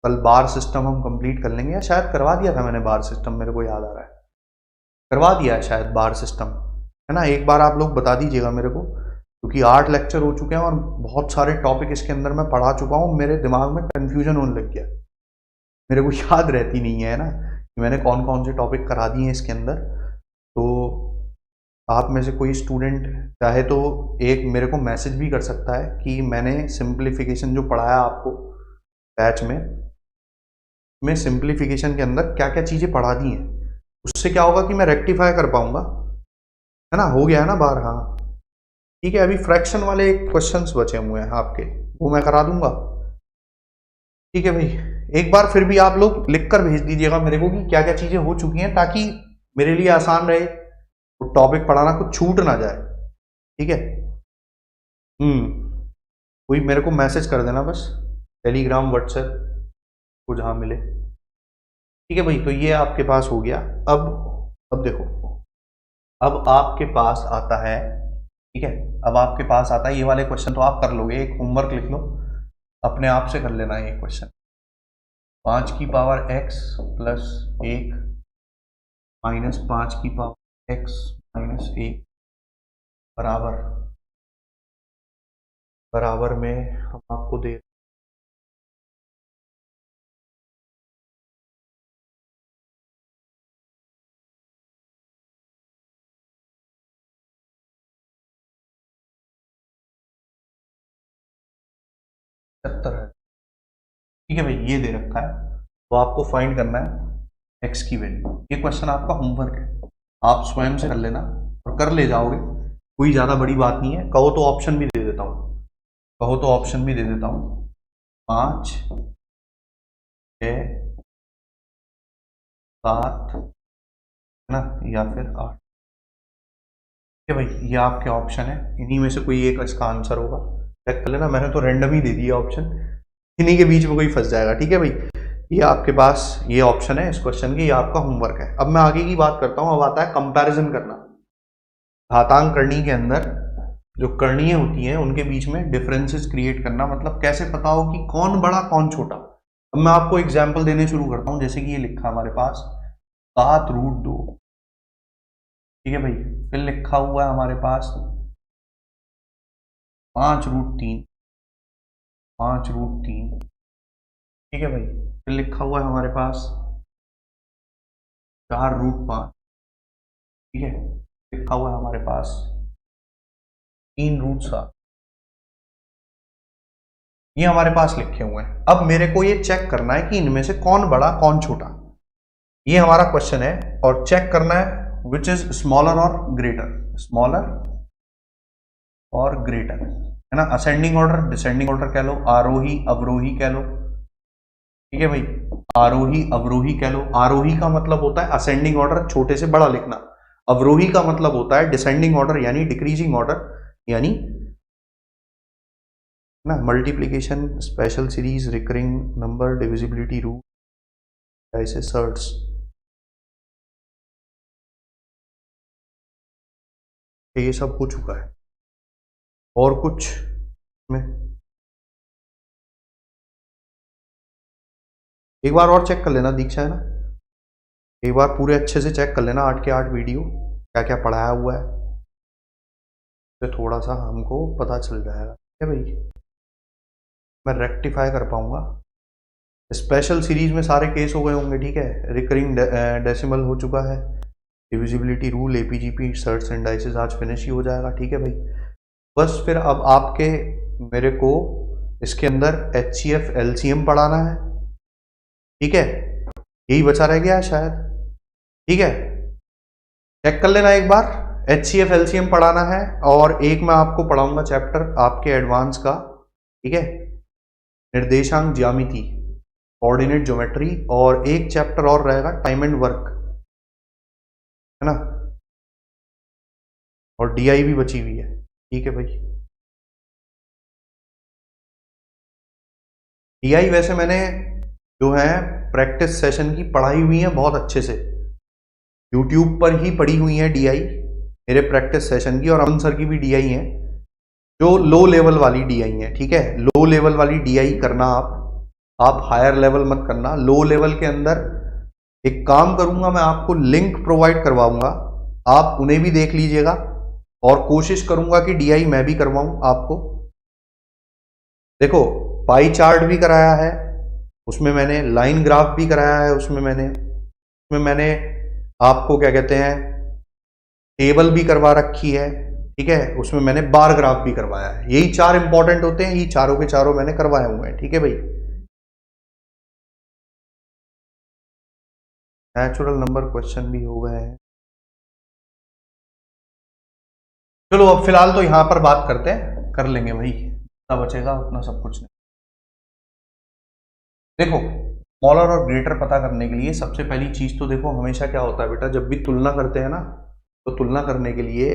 कल बार सिस्टम हम कंप्लीट कर लेंगे, या शायद करवा दिया था मैंने बार सिस्टम, मेरे को याद आ रहा है करवा दिया है शायद बार सिस्टम, है ना। एक बार आप लोग बता दीजिएगा मेरे को, क्योंकि 8 लेक्चर हो चुके हैं और बहुत सारे टॉपिक इसके अंदर मैं पढ़ा चुका हूँ, मेरे दिमाग में कन्फ्यूजन होने लग गया, मेरे को याद रहती नहीं है ना कि मैंने कौन कौन से टॉपिक करा दिए हैं इसके अंदर। तो आप में से कोई स्टूडेंट चाहे तो एक मेरे को मैसेज भी कर सकता है कि मैंने सिंप्लीफिकेशन जो पढ़ाया आपको बैच में सिंप्लीफिकेशन के अंदर क्या क्या चीज़ें पढ़ा दी हैं, उससे क्या होगा कि मैं रेक्टिफाई कर पाऊंगा, है ना। हो गया है ना बार, हाँ ठीक है। अभी फ्रैक्शन वाले क्वेश्चंस बचे हुए हैं आपके, वो मैं करा दूंगा, ठीक है भाई। एक बार फिर भी आप लोग लिख कर भेज दीजिएगा मेरे को कि क्या क्या चीजें हो चुकी हैं, ताकि मेरे लिए आसान रहे, तो टॉपिक पढ़ाना कुछ छूट ना जाए, ठीक है। कोई मेरे को मैसेज कर देना बस, टेलीग्राम व्हाट्सएप को जहां मिले, ठीक है भाई। तो ये आपके पास हो गया। अब देखो, अब आपके पास आता है, ठीक है, अब आपके पास आता है ये वाले क्वेश्चन, तो आप कर लोगे, एक होमवर्क लिख लो, अपने आप से कर लेना ये क्वेश्चन। 5 की पावर x प्लस 1 माइनस 5 की पावर x माइनस 1 बराबर में हम आपको दे सत्तर है। ठीक है भाई, ये दे रखा है, तो आपको फाइंड करना है x की वैल्यू। ये क्वेश्चन आपका होमवर्क है, आप स्वयं से कर लेना और कर ले जाओगे, कोई ज़्यादा बड़ी बात नहीं है। कहो तो ऑप्शन भी दे देता हूँ, 5 6 7 है ना, या फिर 8। ठीक है भाई, ये आपके ऑप्शन है, इन्हीं में से कोई एक इसका आंसर होगा, चेक कर लेना। मैंने तो रैंडम ही दे दिया ऑप्शन, इन्हीं के बीच में कोई फंस जाएगा। ठीक है भाई, ये आपके पास ये ऑप्शन है इस क्वेश्चन की, ये आपका होमवर्क है। अब मैं आगे की बात करता हूं। अब आता है कंपैरिजन करना। घातांक करनी के अंदर जो करणीय होती हैं उनके बीच में डिफरेंसेस क्रिएट करना, मतलब कैसे पता हो कि कौन बड़ा कौन छोटा। अब मैं आपको एग्जाम्पल देने शुरू करता हूं, जैसे कि ये लिखा हमारे पास 7√2। ठीक है भाई, फिर लिखा हुआ है हमारे पास 5√3। ठीक है भाई, फिर लिखा हुआ है हमारे पास 4√5। ठीक है, लिखा हुआ है हमारे पास 3√7। ये हमारे पास लिखे हुए हैं। अब मेरे को ये चेक करना है कि इनमें से कौन बड़ा कौन छोटा, ये हमारा क्वेश्चन है। और चेक करना है विच इज स्मॉलर और ग्रेटर, स्मॉलर और ग्रेटर, है ना। असेंडिंग ऑर्डर डिसेंडिंग ऑर्डर कह लो, आरोही अवरोही कह लो। ठीक है भाई, आरोही अवरोही कह लो। आरोही का मतलब होता है असेंडिंग ऑर्डर, छोटे से बड़ा लिखना। अवरोही का मतलब होता है डिसेंडिंग ऑर्डर यानी डिक्रीजिंग ऑर्डर, यानी ना multiplication, special series, recurring number, divisibility rule, ऐसे सर्ट्स। ये सब हो चुका है। और कुछ में एक बार और चेक कर लेना दीक्षा, है ना, एक बार पूरे अच्छे से चेक कर लेना 8 के 8 वीडियो, क्या क्या पढ़ाया हुआ है, तो थोड़ा सा हमको पता चल जाएगा। ठीक है भाई, मैं रेक्टिफाई कर पाऊंगा। स्पेशल सीरीज में सारे केस हो गए होंगे। ठीक है, रिकरिंग डेसिमल हो चुका है, divisibility rule, AP GP, shirts and dices आज फिनिश ही हो जाएगा। ठीक है भाई, बस फिर अब आपके मेरे को इसके अंदर HCF LCM पढ़ाना है। ठीक है, यही बचा रह गया है शायद। ठीक है, चेक कर लेना एक बार, HCF LCM पढ़ाना है। और एक मैं आपको पढ़ाऊंगा चैप्टर आपके एडवांस का, ठीक है, निर्देशांक ज्यामिति, कोऑर्डिनेट ज्योमेट्री, और एक चैप्टर और रहेगा टाइम एंड वर्क, है ना, और DI भी बची हुई है। ठीक है भाई, DI वैसे मैंने जो है प्रैक्टिस सेशन की पढ़ाई हुई है बहुत अच्छे से, यूट्यूब पर ही पढ़ी हुई है DI मेरे प्रैक्टिस सेशन की, और अमन सर की भी DI है, जो लो लेवल वाली DI है। ठीक है, लो लेवल वाली DI करना आप हायर लेवल मत करना। लो लेवल के अंदर एक काम करूंगा, मैं आपको लिंक प्रोवाइड करवाऊंगा, आप उन्हें भी देख लीजिएगा, और कोशिश करूंगा कि DI मैं भी करवाऊं आपको। देखो, पाई चार्ट भी कराया है उसमें मैंने, लाइन ग्राफ भी कराया है उसमें मैंने आपको क्या कहते हैं टेबल भी करवा रखी है। ठीक है, उसमें मैंने बार ग्राफ भी करवाया है। यही 4 इंपॉर्टेंट होते हैं, ये चारों के चारों मैंने करवाए हुए हैं। ठीक है भाई, नेचुरल नंबर क्वेश्चन भी हो गए हैं। चलो अब फिलहाल तो यहां पर बात करते हैं, कर लेंगे भाई, जितना बचेगा उतना सब कुछ नहीं। देखो, स्मॉलर और ग्रेटर पता करने के लिए सबसे पहली चीज तो देखो, हमेशा क्या होता है बेटा, जब भी तुलना करते हैं ना, तो तुलना करने के लिए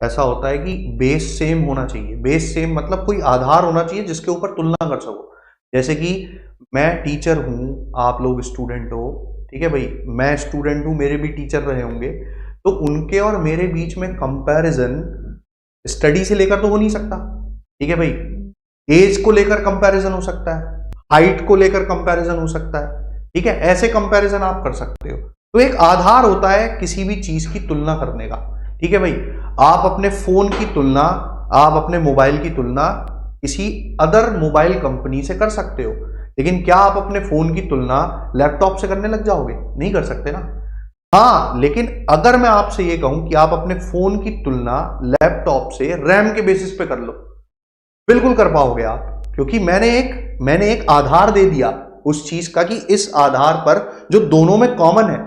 ऐसा होता है कि बेस सेम होना चाहिए। बेस सेम मतलब कोई आधार होना चाहिए जिसके ऊपर तुलना कर सको। जैसे कि मैं टीचर हूं, आप लोग स्टूडेंट हो। ठीक है भाई, मैं स्टूडेंट हूं, मेरे भी टीचर रहे होंगे, तो उनके और मेरे बीच में कंपैरिजन स्टडी से लेकर तो हो नहीं सकता। ठीक है भाई, एज को लेकर कंपैरिजन हो सकता है, हाइट को लेकर कंपैरिजन हो सकता है, ठीक है, ऐसे कंपैरिजन आप कर सकते हो। तो एक आधार होता है किसी भी चीज की तुलना करने का, ठीक है भाई। आप अपने फोन की तुलना, आप अपने मोबाइल की तुलना किसी अदर मोबाइल कंपनी से कर सकते हो, लेकिन क्या आप अपने फोन की तुलना लैपटॉप से करने लग जाओगे? नहीं कर सकते ना। हाँ, लेकिन अगर मैं आपसे ये कहूं कि आप अपने फोन की तुलना लैपटॉप से रैम के बेसिस पे कर लो, बिल्कुल कर पाओगे आप, क्योंकि मैंने एक आधार दे दिया उस चीज का कि इस आधार पर जो दोनों में कॉमन है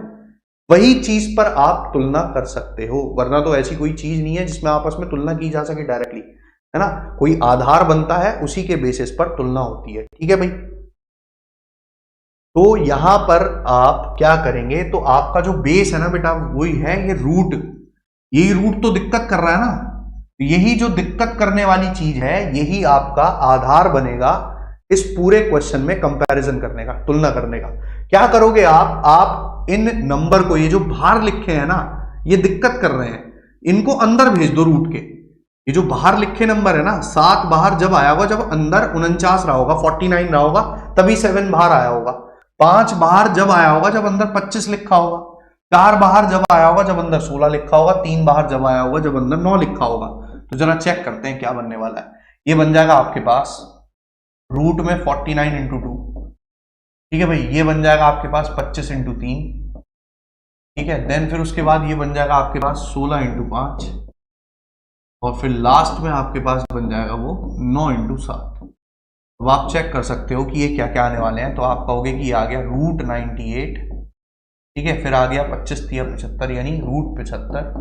वही चीज पर आप तुलना कर सकते हो। वरना तो ऐसी कोई चीज नहीं है जिसमें आपस में तुलना की जा सके डायरेक्टली, है ना। कोई आधार बनता है, उसी के बेसिस पर तुलना होती है, ठीक है भाई। तो यहां पर आप क्या करेंगे, तो आपका जो बेस है ना बेटा, वही है ये रूट। यही रूट तो दिक्कत कर रहा है ना, यही जो दिक्कत करने वाली चीज है, यही आपका आधार बनेगा इस पूरे क्वेश्चन में कंपैरिजन करने का, तुलना करने का। क्या करोगे आप इन नंबर को, ये जो बाहर लिखे हैं ना, ये दिक्कत कर रहे हैं, इनको अंदर भेज दो रूट के। ये जो बाहर लिखे नंबर है ना, 7 बाहर जब आया होगा, जब अंदर 49 रहा होगा, 49 रहा होगा, तभी 7 बाहर आया होगा। 5 बाहर जब आया होगा, जब अंदर 25 लिखा होगा। 4 बाहर जब आया होगा, जब अंदर 16 लिखा होगा। 3 बाहर जब आया होगा, जब अंदर 9 लिखा होगा। तो जरा चेक करते हैं क्या बनने वाला है। ये बन जाएगा आपके पास रूट में 49 इंटू 2, ठीक है भाई। ये बन जाएगा आपके पास 25 इंटू 3, ठीक है। देन फिर उसके बाद ये बन जाएगा आपके पास 16 इंटू 5, और फिर लास्ट में आपके पास बन जाएगा वो 9 इंटू 7। अब आप चेक कर सकते हो कि ये क्या क्या आने वाले हैं। तो आप कहोगे कि ये आ गया रूट 98, ठीक है। फिर आ गया 25 तिया 75 यानी रूट 75,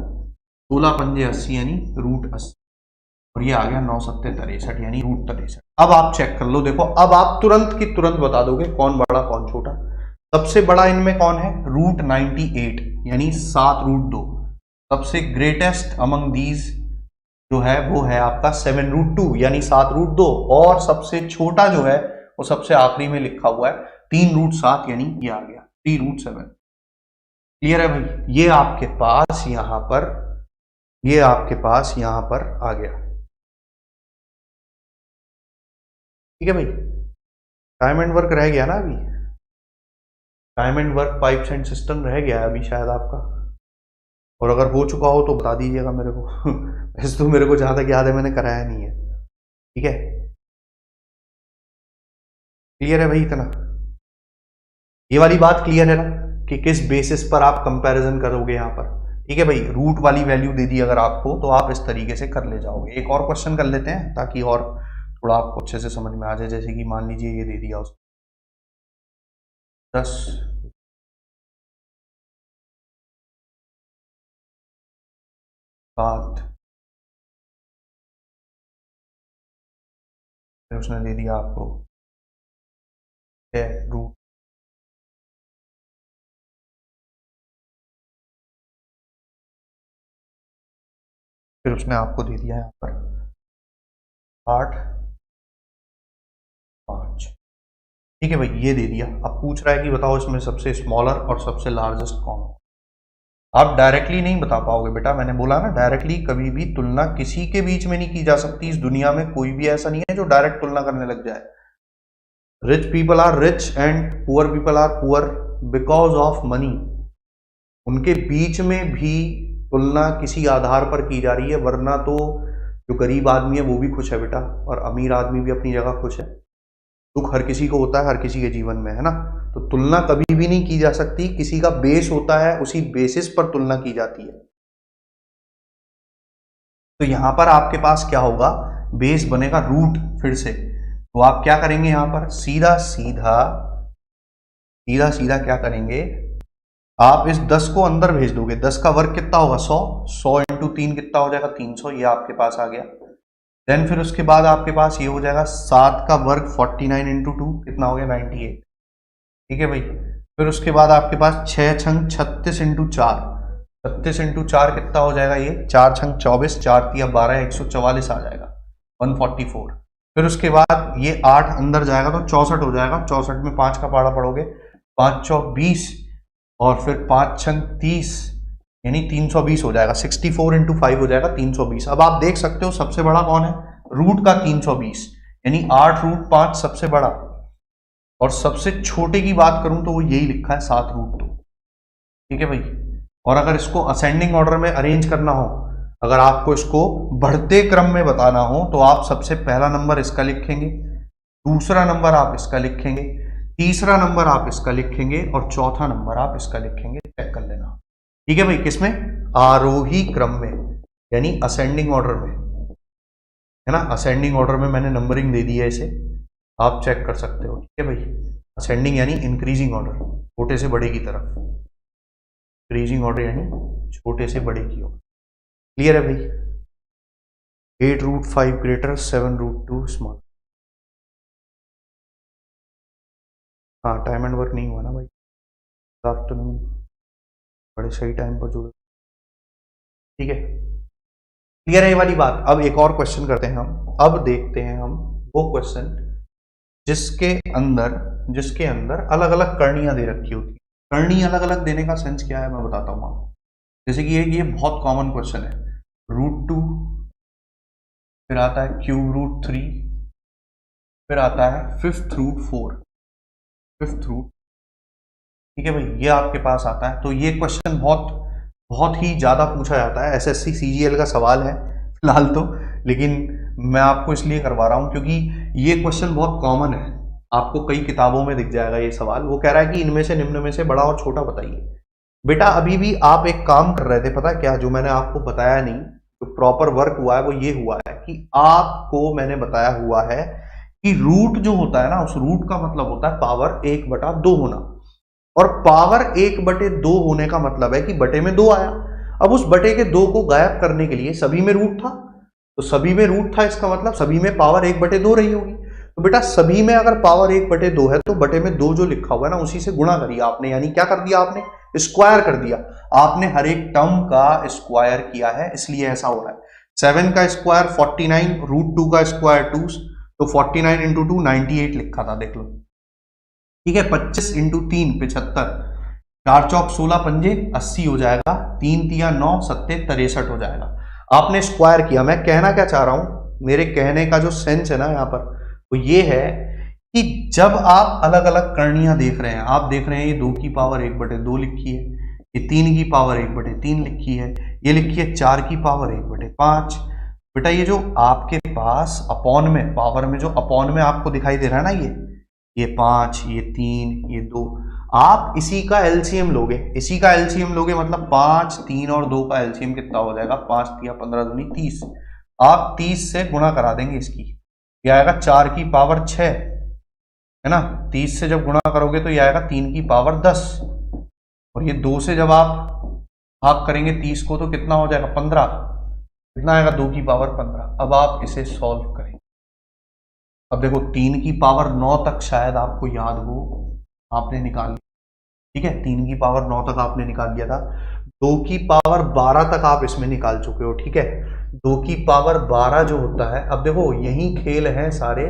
16 पंजे 80 यानी रूट 80, और ये आ गया 9 सत्ते 63 यानी रूट 63। अब आप चेक कर लो, देखो अब आप तुरंत की तुरंत बता दोगे कौन बड़ा कौन छोटा। सबसे बड़ा इनमें कौन है? रूट 98 यानी 7 रूट 2। सबसे ग्रेटेस्ट अमंग दीज जो है वो है आपका 7 रूट 2 यानी 7 रूट 2, और सबसे छोटा जो है वो सबसे आखिरी में लिखा हुआ है 3 रूट 7 यानी ये आ गया 3 रूट 7। क्लियर है भाई? ये आपके पास यहां पर, ये आपके पास यहां पर आ गया, ठीक है भाई। टाइम एंड वर्क रह गया ना अभी, time and work pipes and system रह गया है अभी शायद आपका, और अगर हो चुका हो तो बता दीजिएगा मेरे को। वैसे तो मेरे को जहां तक याद है मैंने कराया नहीं है, ठीक है। क्लियर है भाई इतना? ये वाली बात क्लियर है ना कि किस बेसिस पर आप कंपैरिजन करोगे यहां पर, ठीक है भाई। रूट वाली वैल्यू दे दी अगर आपको तो आप इस तरीके से कर ले जाओगे। एक और क्वेश्चन कर लेते हैं ताकि और थोड़ा आपको अच्छे से समझ में आ जाए। जैसे कि मान लीजिए ये दे दिया उसको 10 7, उसने दे दिया आपको 6 रूट, फिर उसने आपको दे दिया यहाँ पर 8 5, ठीक है भाई। ये दे दिया। अब पूछ रहा है कि बताओ इसमें सबसे स्मॉलर और सबसे लार्जेस्ट कौन है। आप डायरेक्टली नहीं बता पाओगे बेटा, मैंने बोला ना डायरेक्टली कभी भी तुलना किसी के बीच में नहीं की जा सकती। इस दुनिया में कोई भी ऐसा नहीं है जो डायरेक्ट तुलना करने लग जाए। Rich people are rich and poor people are poor because of money. उनके बीच में भी तुलना किसी आधार पर की जा रही है, वरना तो जो गरीब आदमी है वो भी खुश है बेटा, और अमीर आदमी भी अपनी जगह खुश है। दुख हर किसी को होता है, हर किसी के जीवन में, है ना। तो तुलना कभी भी नहीं की जा सकती, किसी का बेस होता है उसी बेसिस पर तुलना की जाती है। तो यहां पर आपके पास क्या होगा, बेस बनेगा रूट फिर से। तो आप क्या करेंगे यहां पर, सीधा सीधा सीधा सीधा क्या करेंगे, आप इस 10 को अंदर भेज दोगे। 10 का वर्ग कितना होगा 100, 100 इंटू 3 कितना हो जाएगा 300, ये आपके पास आ गया। देन फिर उसके बाद आपके पास ये हो जाएगा 7 का वर्ग 49 इंटू 2 कितना हो गया 98, ठीक है भाई। फिर उसके बाद आपके पास 6 छंग 36 इंटू 4, 36 इंटू 4 कितना हो जाएगा, ये 4 छंग 24, 4 तिया 12, 144 आ जाएगा 144। फिर उसके बाद ये 8 अंदर जाएगा तो 64 हो जाएगा। 64 में 5 का पाड़ा पड़ोगे, 5 चौक 20, और फिर 5 छंग 30 यानी 320 हो जाएगा। 64 इंटू 5 हो जाएगा 320। अब आप देख सकते हो सबसे बड़ा कौन है, रूट का 320 यानी 8 रूट 5 सबसे बड़ा। और सबसे छोटे की बात करूं तो वो यही लिखा है 7√2। ठीक है भाई। और अगर इसको असेंडिंग ऑर्डर में अरेंज करना हो, अगर आपको इसको बढ़ते क्रम में बताना हो, तो आप सबसे पहला नंबर इसका लिखेंगे, दूसरा नंबर आप इसका लिखेंगे, तीसरा नंबर आप इसका लिखेंगे और चौथा नंबर आप इसका लिखेंगे। चेक कर लेना। ठीक है भाई। किसमें? आरोही क्रम में, यानी असेंडिंग ऑर्डर में, है ना। असेंडिंग ऑर्डर में मैंने नंबरिंग दे दी है इसे, आप चेक कर सकते हो। ठीक है भाई। असेंडिंग यानी इंक्रीजिंग ऑर्डर, छोटे से बड़े की तरफ। इंक्रीजिंग ऑर्डर यानी छोटे से बड़े की ओर। क्लियर है भाई? 8√5 ग्रेटर 7√2 स्मॉल। हाँ, टाइम एंड वर्क नहीं हुआ ना भाई, आफ्टरनून बड़े सही टाइम पर जुड़े। ठीक है, क्लियर है ये वाली बात। अब एक और क्वेश्चन करते हैं हम। अब देखते हैं हम वो क्वेश्चन जिसके अंदर अलग अलग करणियां दे रखी होती है। करनी अलग अलग देने का सेंस क्या है मैं बताता हूँ आपको। जैसे कि ये बहुत कॉमन क्वेश्चन है, √2, फिर आता है √3, फिर आता है 5th√4, 5th रूट। ठीक है भाई, ये आपके पास आता है। तो ये क्वेश्चन बहुत ही ज्यादा पूछा जाता है, एसएससी सीजीएल का सवाल है फिलहाल तो, लेकिन मैं आपको इसलिए करवा रहा हूं क्योंकि ये क्वेश्चन बहुत कॉमन है, आपको कई किताबों में दिख जाएगा ये सवाल। वो कह रहा है कि इनमें से निम्न में से बड़ा और छोटा बताइए। बेटा अभी भी आप एक काम कर रहे थे, पता क्या, जो मैंने आपको बताया नहीं, जो प्रॉपर वर्क हुआ है वो ये हुआ है कि आपको मैंने बताया हुआ है कि रूट जो होता है ना, उस रूट का मतलब होता है पावर 1/2 होना, और पावर 1/2 होने का मतलब है कि बटे में 2 आया। अब उस बटे के 2 को गायब करने के लिए सभी में रूट था, तो सभी में रूट था, इसका मतलब सभी में पावर 1/2 रही होगी। तो बेटा सभी में अगर पावर 1/2 है तो बटे में 2 जो लिखा हुआ है ना, उसी से गुणा करिए आपने, यानी क्या कर दिया आपने, स्क्वायर कर दिया आपने। हर एक टर्म का स्क्वायर किया है, इसलिए ऐसा हो रहा है। 7 का स्क्वायर 49, √2 का स्क्वायर 2, तो 49 × 2 98 लिखा था, देख लो। ठीक है, 25 × 3 75, 4 चौक 16 पंजे 80 हो जाएगा, 3 तिया 9 7 63 हो जाएगा। आपने स्क्वायर किया। मैं कहना क्या चाह रहा हूं, मेरे कहने का जो सेंस है ना यहाँ पर, वो ये है कि जब आप अलग अलग करणियां देख रहे हैं, आप देख रहे हैं ये 2 की पावर 1/2 लिखी है, ये 3 की पावर 1/3 लिखी है, ये लिखी है 4 की पावर 1/5। बेटा ये जो आपके पास अपॉन में, पावर में जो अपॉन में आपको दिखाई दे रहा है ना, ये 5, ये 3, ये 2, आप इसी का एलसीएम लोगे, इसी का एलसीएम लोगे, मतलब 5, 3 और 2 का एलसीएम कितना हो जाएगा, 5 तिया 15 दूनी 30। आप 30 से गुणा करा देंगे इसकी, ये आएगा 4 की पावर 6, है ना। 30 से जब गुणा करोगे तो ये आएगा 3 की पावर 10, और ये 2 से जब आप भाग करेंगे 30 को तो कितना हो जाएगा, 15। कितना आएगा, 2 की पावर 15। अब आप इसे सॉल्व करें। अब देखो 3 की पावर 9 तक शायद आपको याद हो, आपने निकाल लिया। ठीक है, 3 की पावर 9 तक आपने निकाल लिया था। 2 की पावर 12 तक आप इसमें निकाल चुके हो। ठीक है, 2 की पावर 12 जो होता है, अब देखो यही खेल हैं सारे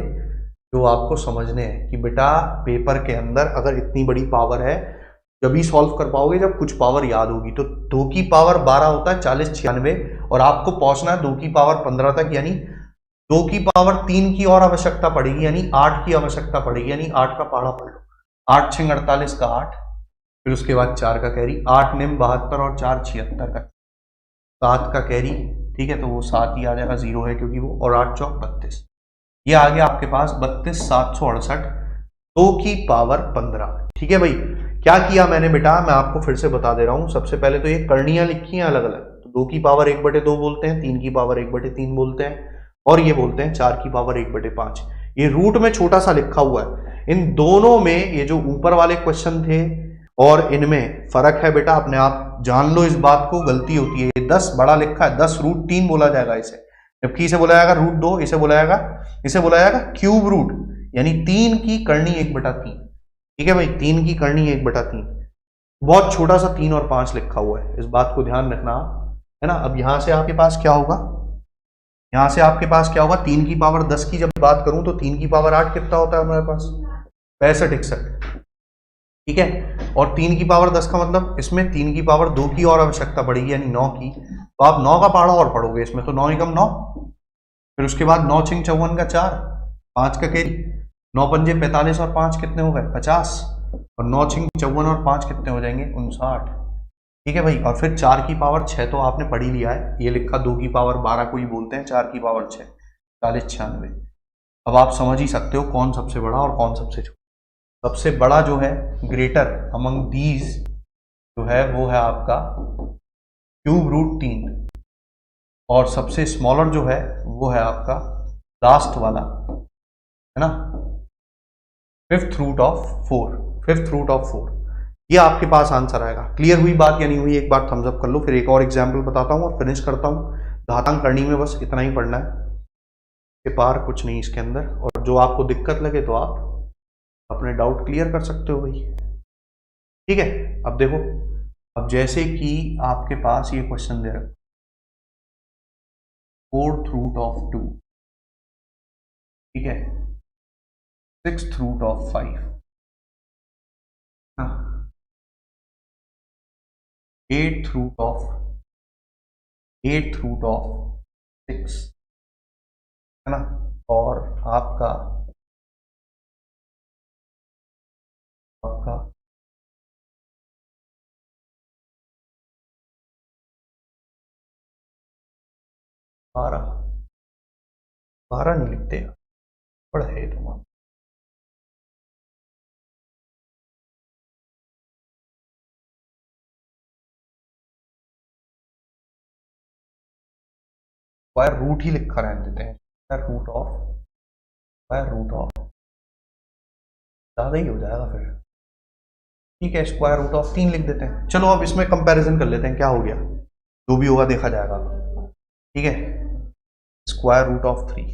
जो आपको समझने हैं कि बेटा पेपर के अंदर अगर इतनी बड़ी पावर है, जब भी सॉल्व कर पाओगे जब कुछ पावर याद होगी। तो 2 की पावर 12 होता है 40 96, और आपको पहुंचना है 2 की पावर 15 तक, यानी 2 की पावर 3 की और आवश्यकता पड़ेगी, यानी 8 की आवश्यकता पड़ेगी, यानी 8 का पहाड़ा पढ़ लो। 8 6 48 का 8, फिर उसके बाद 4 का कैरी, 8 9 72 और 4 76 का, 7 का कैरी। ठीक है, तो वो 7 ही आ जाएगा, 0 है क्योंकि वो, और 8 चौक 32, ये आ गया आपके पास 32 768, 2 की पावर 15। ठीक है भाई, क्या किया मैंने बेटा, मैं आपको फिर से बता दे रहा हूं। सबसे पहले तो ये करणियां लिखी हैं अलग अलग, तो 2 की पावर 1/2 बोलते हैं, 3 की पावर 1/3 बोलते हैं, और ये बोलते हैं 4 की पावर 1/5। ये रूट में छोटा सा लिखा हुआ है। इन दोनों में, ये जो ऊपर वाले क्वेश्चन थे और इनमें फर्क है बेटा, अपने आप जान लो इस बात को, गलती होती है। ये 10 बड़ा लिखा है, 10√3 बोला जाएगा इसे, जबकि इसे बोला जाएगा √2, इसे बोला जाएगा क्यूब रूट, यानी 3 की करनी 1/3। ठीक है भाई, 3 की करनी 1/3, बहुत छोटा सा 3 और 5 लिखा हुआ है, इस बात को ध्यान रखना, है ना। अब यहां से आपके पास क्या होगा, 3 की पावर 10 की जब बात करूं तो 3 की पावर 8 कितना होता है हमारे पास, 65 61। ठीक है, और 3 की पावर 10 का मतलब इसमें 3 की पावर 2 की और आवश्यकता पड़ेगी, यानी 9 की, तो आप 9 का पहाड़ा और पढ़ोगे इसमें, तो 9 एकम 9, फिर उसके बाद 9 6 54 का 4, 5 का कैरी, 9 पंजे 45 और 5 कितने हो गए 50, और 9 छिंग 54 और 5 कितने हो जाएंगे 59। ठीक है भाई, और फिर 4 की पावर 6 तो आपने पढ़ ही लिया है, ये लिखा 2 की पावर 12 को ही बोलते हैं, 4 की पावर 6 40 96। अब आप समझ ही सकते हो कौन सबसे बड़ा और कौन सबसे छोटा। सबसे बड़ा जो है ग्रेटर अमंग दीज जो है वो है आपका क्यूब रूट 3, और सबसे स्मॉलर जो है वो है आपका लास्ट वाला, है ना, fifth root of 4, fifth root of 4। ये आपके पास आंसर आएगा। क्लियर हुई बात या नहीं हुई, एक बार थम्स अप कर लो, फिर एक और एग्जाम्पल बताता हूँ और फिनिश करता हूँ। घातांक करनी में बस इतना ही पढ़ना है, के पार कुछ नहीं इसके अंदर, और जो आपको दिक्कत लगे तो आप अपने डाउट क्लियर कर सकते हो भाई। ठीक है, अब देखो, अब जैसे कि आपके पास ये क्वेश्चन दे रहा है, फोर्थ रूट ऑफ 2, ठीक है, sixth root of 5, eighth root of 6, है ना, और आपका 12 नहीं लिखते, बड़ा है तुम्हारा। स्क्वायर रूट ही लिखा रहने देते हैं, स्क्वायर रूट ऑफ ज़्यादा ही हो जाएगा फिर। ठीक है, स्क्वायर रूट ऑफ 3 लिख देते हैं। चलो अब इसमें कंपैरिजन कर लेते हैं, क्या हो गया, जो भी होगा देखा जाएगा। ठीक है, स्क्वायर रूट ऑफ 3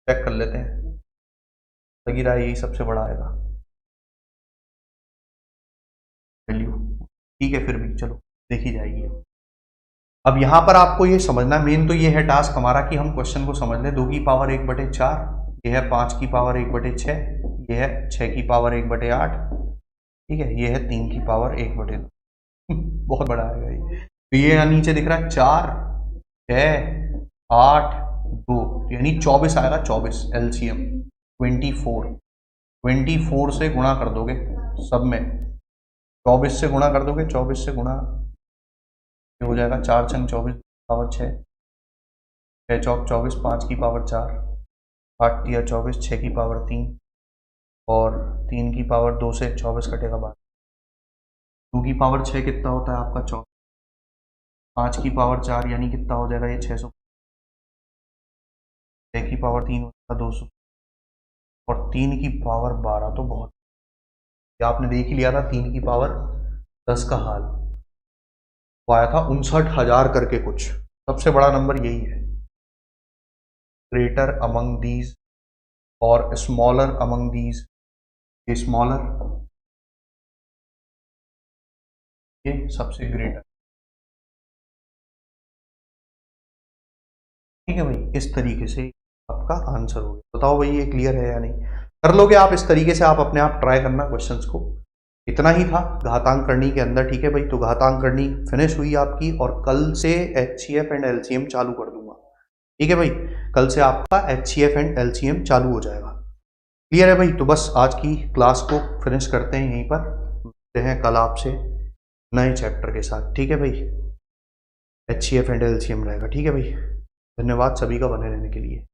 चेक कर लेते हैं, लगी रहा है यही सबसे बड़ा आएगा वैल्यू। ठीक है, फिर भी चलो देखी जाएगी। अब यहां पर आपको ये समझना, मेन तो ये है टास्क हमारा कि हम क्वेश्चन को समझ लें। 2 की पावर 1/4, ये है 5 की पावर 1/6, ये है 6 की पावर 1/8, ठीक है, ये है 3 की पावर 1/2। बहुत बड़ा आएगा ये। तो ये यहाँ नीचे दिख रहा है 4 6 8 2, यानी 24 आएगा, 24 एलसीएम 24 से गुणा कर दोगे सब में, 24 से गुणा कर दोगे, 24 से गुणा हो जाएगा 4 छंग 24 पावर 6, 6 चौक 24, 5 की पावर 4, 8 तिया 24, 6 की पावर 3, और 3 की पावर 2 से 24 कटेगा बाद। 2 की पावर 6 कितना होता है आपका 24, 5 की पावर 4 यानी कितना हो जाएगा ये 600, 6 की पावर 3 होता है 200, और 3 की पावर 12 तो बहुत, आपने देख ही लिया था 3 की पावर 10 का हाल, वो आया था 59,000 करके कुछ। सबसे बड़ा नंबर यही है, ग्रेटर अमंग दीज और स्मॉलर अमंग दीज, ये स्मॉलर, ये सबसे ग्रेटर। ठीक है भाई, इस तरीके से आपका आंसर हो गया। बताओ भाई ये क्लियर है या नहीं, कर लोगे आप इस तरीके से, आप अपने आप ट्राई करना क्वेश्चंस को। इतना ही था घातांक करनी के अंदर। ठीक है भाई, तो घातांक करनी फिनिश हुई आपकी, और कल से HCF एंड LCM चालू कर दूंगा। ठीक है भाई, कल से आपका HCF एंड LCM चालू हो जाएगा। क्लियर है भाई, तो बस आज की क्लास को फिनिश करते हैं यहीं पर, मिलते हैं कल आपसे नए चैप्टर के साथ। ठीक है भाई, HCF एंड LCM रहेगा। ठीक है भाई, धन्यवाद सभी का बने रहने के लिए।